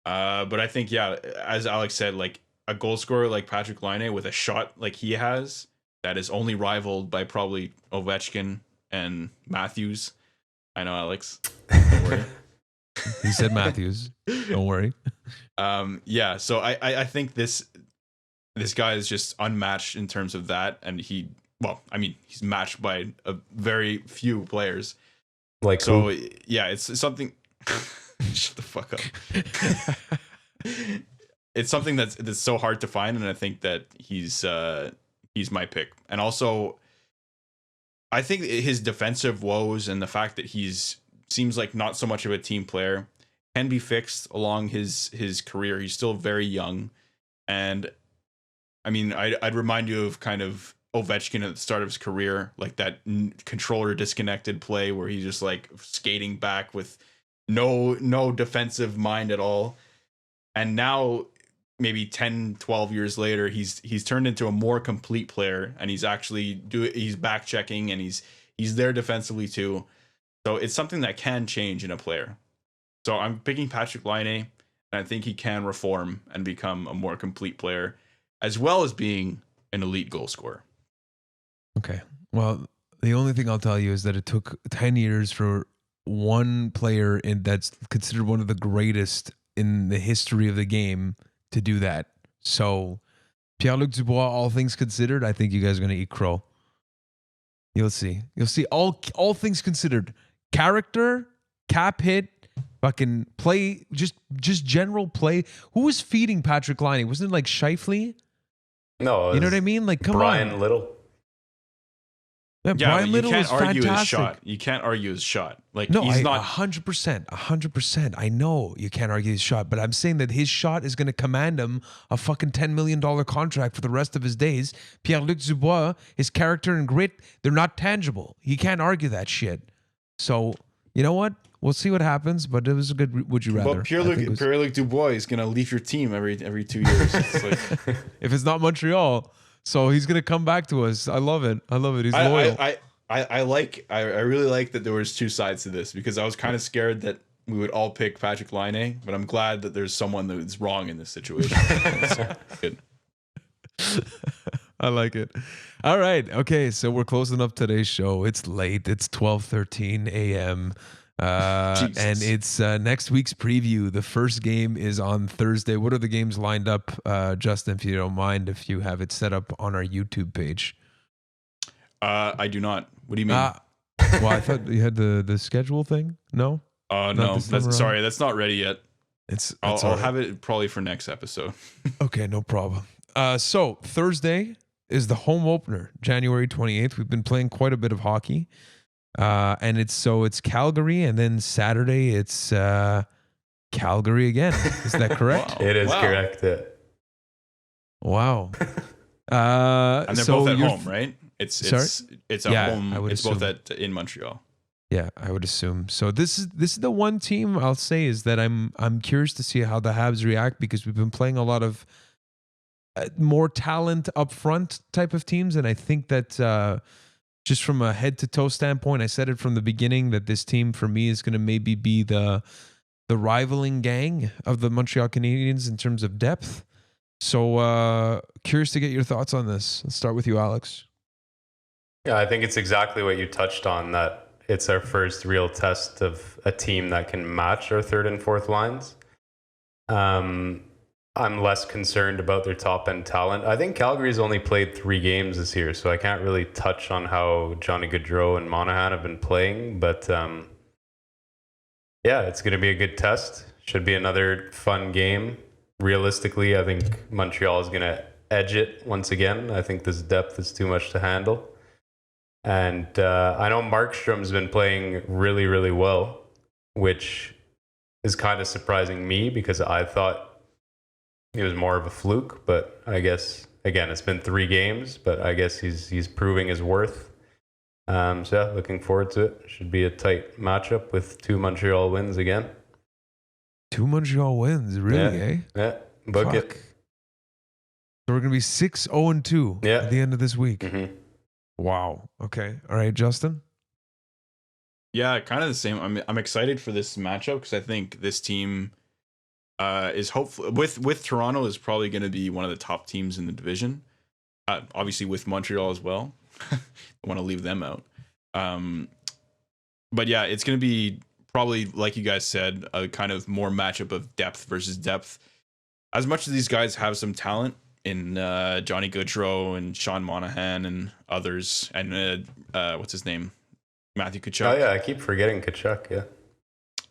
But I think, yeah, as Alex said, like a goal scorer like Patrick Laine with a shot like he has, that is only rivaled by probably Ovechkin and Matthews. I know, Alex. Don't worry. He said Matthews. Don't worry. Yeah, so I think this guy is just unmatched in terms of that, and he's matched by a very few players. Like so, who? yeah, it's something. Shut the fuck up. It's something that's so hard to find, and I think that he's my pick. And also, I think his defensive woes and the fact that seems like not so much of a team player can be fixed along his career. He's still very young, and I mean, I'd remind you of kind of Ovechkin at the start of his career, like that controller disconnected play where he's just like skating back with no defensive mind at all. And now maybe 10, 12 years later, he's turned into a more complete player, and he's actually he's back checking, and he's there defensively too. So it's something that can change in a player. So I'm picking Patrick Laine, and I think he can reform and become a more complete player, as well as being an elite goal scorer. Okay. Well, the only thing I'll tell you is that it took 10 years for one player that's considered one of the greatest in the history of the game to do that. So Pierre-Luc Dubois, all things considered, I think you guys are going to eat crow. You'll see. All things considered. Character, cap hit, fucking play, just general play. Who was feeding Patrick Laine? Wasn't it like Scheifele? No, you know what I mean? Like, come Brian on. Little. Yeah, Brian Little was fantastic. You can't argue his shot. Like, no, he's not 100%. I know you can't argue his shot, but I'm saying that his shot is going to command him a fucking $10 million contract for the rest of his days. Pierre-Luc Dubois, his character and grit, they're not tangible. You can't argue that shit. So, you know what? We'll see what happens, but it was a good would you rather. But Pierre-Luc Dubois is going to leave your team every 2 years. It's like, if it's not Montreal. So he's gonna come back to us. I love it. He's loyal. I really like that there was two sides to this, because I was kind of scared that we would all pick Patrick Laine, but I'm glad that there's someone that's wrong in this situation. Good. I like it. All right. Okay. So we're closing up today's show. It's late. It's 12:13 a.m. And it's next week's preview. The first game is on Thursday. What are the games lined up, Justin, if you don't mind, if you have it set up on our YouTube page? I do not. What do you mean? Well, I thought you had the schedule thing. No? No. Sorry, that's not ready yet. I'll have it probably for next episode. Okay, no problem. So Thursday is the home opener, January 28th. We've been playing quite a bit of hockey. And it's Calgary, and then Saturday it's Calgary again. Is that correct? Wow. It is correct. Yeah. Wow. And they're both at home, right? It's at home. It's assume. Both in Montreal. Yeah, I would assume. So this is the one team I'll say is that I'm curious to see how the Habs react, because we've been playing a lot of more talent up front type of teams. And I think that just from a head to toe standpoint, I said it from the beginning that this team for me is going to maybe be the rivaling gang of the Montreal Canadiens in terms of depth. So curious to get your thoughts on this. Let's start with you, Alex. Yeah, I think it's exactly what you touched on, that it's our first real test of a team that can match our third and fourth lines. I'm less concerned about their top end talent. I think Calgary's only played 3 games this year, so I can't really touch on how Johnny Gaudreau and Monahan have been playing. But yeah, it's going to be a good test. Should be another fun game. Realistically, I think Montreal is going to edge it once again. I think this depth is too much to handle. And I know Markstrom's been playing really, really well, which is kind of surprising me because I thought he was more of a fluke. But I guess, again, it's been 3 games, but I guess he's proving his worth. So yeah, looking forward to it. Should be a tight matchup with 2 Montreal wins again. 2 Montreal wins, really, eh? Yeah, book it. So we're going to be 6-0-2 at the end of this week. Mm-hmm. Wow. Okay. All right, Justin? Yeah, kind of the same. I'm excited for this matchup because I think this team is hopefully with Toronto is probably going to be one of the top teams in the division. Obviously with Montreal as well. I want to leave them out. But yeah, it's going to be probably, like you guys said, a kind of more matchup of depth versus depth. As much as these guys have some talent in Johnny Gaudreau and Sean Monahan and others, and what's his name? Matthew Tkachuk. Oh yeah, I keep forgetting Tkachuk,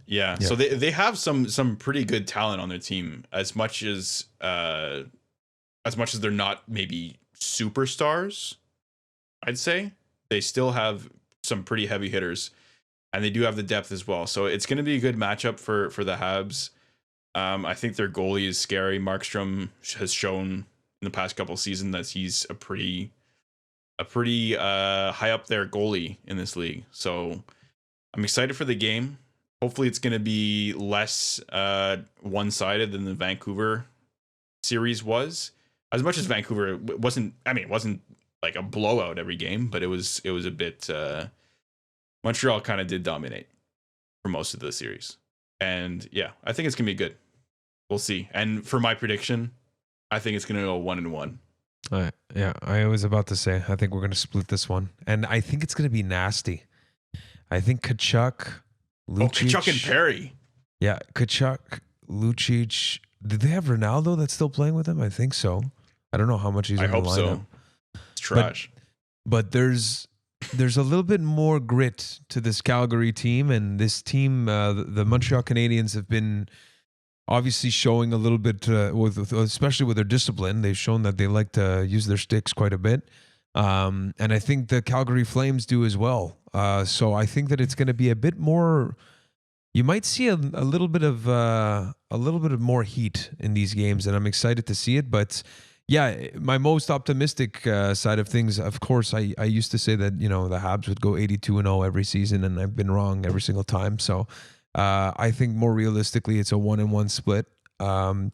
Yeah. So they have some pretty good talent on their team. As much as they're not maybe superstars, I'd say they still have some pretty heavy hitters, and they do have the depth as well. So it's going to be a good matchup for the Habs. I think their goalie is scary. Markstrom has shown in the past couple of seasons that he's a pretty high up there goalie in this league. So I'm excited for the game. Hopefully it's going to be less one-sided than the Vancouver series was. As much as Vancouver wasn't like a blowout every game, but it was a bit Montreal kind of did dominate for most of the series. And yeah, I think it's going to be good. We'll see. And for my prediction, I think it's going to go 1-1. Yeah, I was about to say, I think we're going to split this one. And I think it's going to be nasty. I think Tkachuk, Lucic. Tkachuk and Perry. Yeah, Tkachuk, Lucic. Did they have Ronaldo that's still playing with them? I think so. I don't know how much he's in the lineup. I hope so. It's trash. But there's a little bit more grit to this Calgary team, and this team, the Montreal Canadiens, have been obviously showing a little bit, especially with their discipline. They've shown that they like to use their sticks quite a bit, and I think the Calgary Flames do as well. So I think that it's going to be a bit more. You might see a little bit of more heat in these games, and I'm excited to see it. But yeah, my most optimistic side of things, of course, I used to say that the Habs would go 82-0 every season, and I've been wrong every single time. So I think more realistically, it's a 1-1 split. I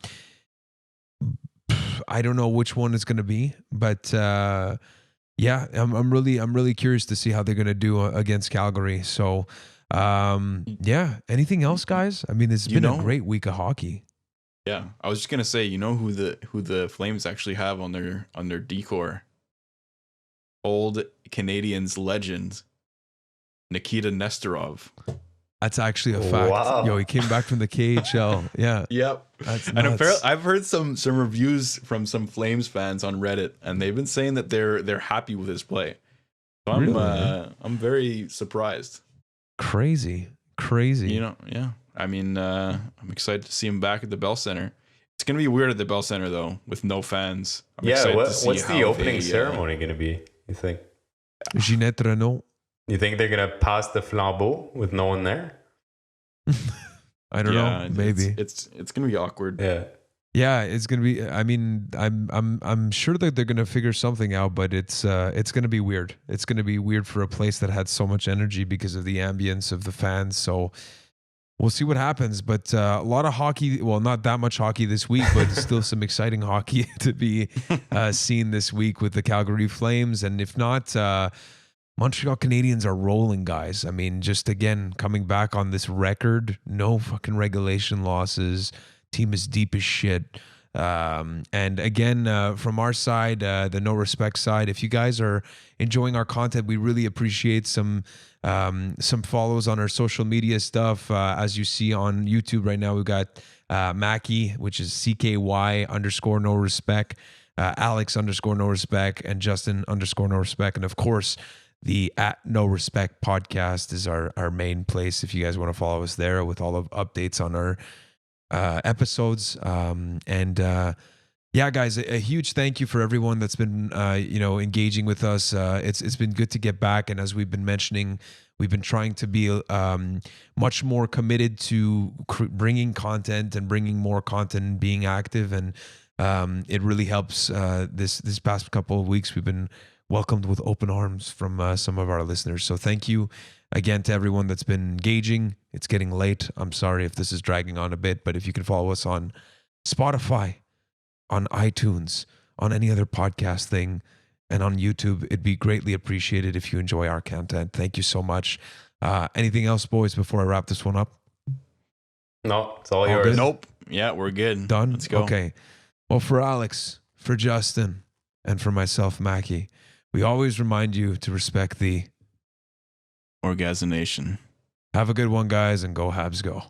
don't know which one it's going to be, but yeah, I'm really curious to see how they're going to do against Calgary. So yeah, anything else, guys? I mean, it's been a great week of hockey. Yeah, I was just gonna say, who the Flames actually have on their decor? Old Canadiens legend Nikita Nestorov. That's actually a fact. Wow. Yo, he came back from the KHL. Yeah. Yep. That's and nuts. apparently, I've heard some reviews from some Flames fans on Reddit, and they've been saying that they're happy with his play. So I'm very surprised. Crazy. Yeah. I mean, I'm excited to see him back at the Bell Center. It's gonna be weird at the Bell Center though, with no fans. I'm excited to see what's how the opening ceremony gonna be? You think? Ginette Renault. You think they're gonna pass the flambeau with no one there? I don't know. Maybe it's gonna be awkward. Yeah, it's gonna be. I mean, I'm sure that they're gonna figure something out, but it's gonna be weird. It's gonna be weird for a place that had so much energy because of the ambience of the fans. So we'll see what happens. But a lot of hockey. Well, not that much hockey this week, but still some exciting hockey to be seen this week with the Calgary Flames. And if not, Montreal Canadiens are rolling, guys. I mean, just again, coming back on this record, no fucking regulation losses. Team is deep as shit. And again, from our side, the No Respect side, if you guys are enjoying our content, we really appreciate some follows on our social media stuff. As you see on YouTube right now, we've got Mackie, which is CKY_No Respect, Alex _No Respect, and Justin _No Respect. And of course, the @No Respect podcast is our main place if you guys want to follow us there with all of updates on our episodes. Yeah, guys, a huge thank you for everyone that's been engaging with us. It's been good to get back, and as we've been mentioning, we've been trying to be much more committed to bringing content and bringing more content and being active, and it really helps. This past couple of weeks, we've been welcomed with open arms from some of our listeners. So thank you again to everyone that's been engaging. It's getting late. I'm sorry if this is dragging on a bit, but if you can follow us on Spotify, on iTunes, on any other podcast thing, and on YouTube, it'd be greatly appreciated if you enjoy our content. Thank you so much. Anything else, boys, before I wrap this one up? No, it's all yours. Good? Nope. Yeah, we're good. Done? Let's go. Okay. Well, for Alex, for Justin, and for myself, Mackie, we always remind you to respect the Orgasm Nation. Have a good one, guys, and go Habs go.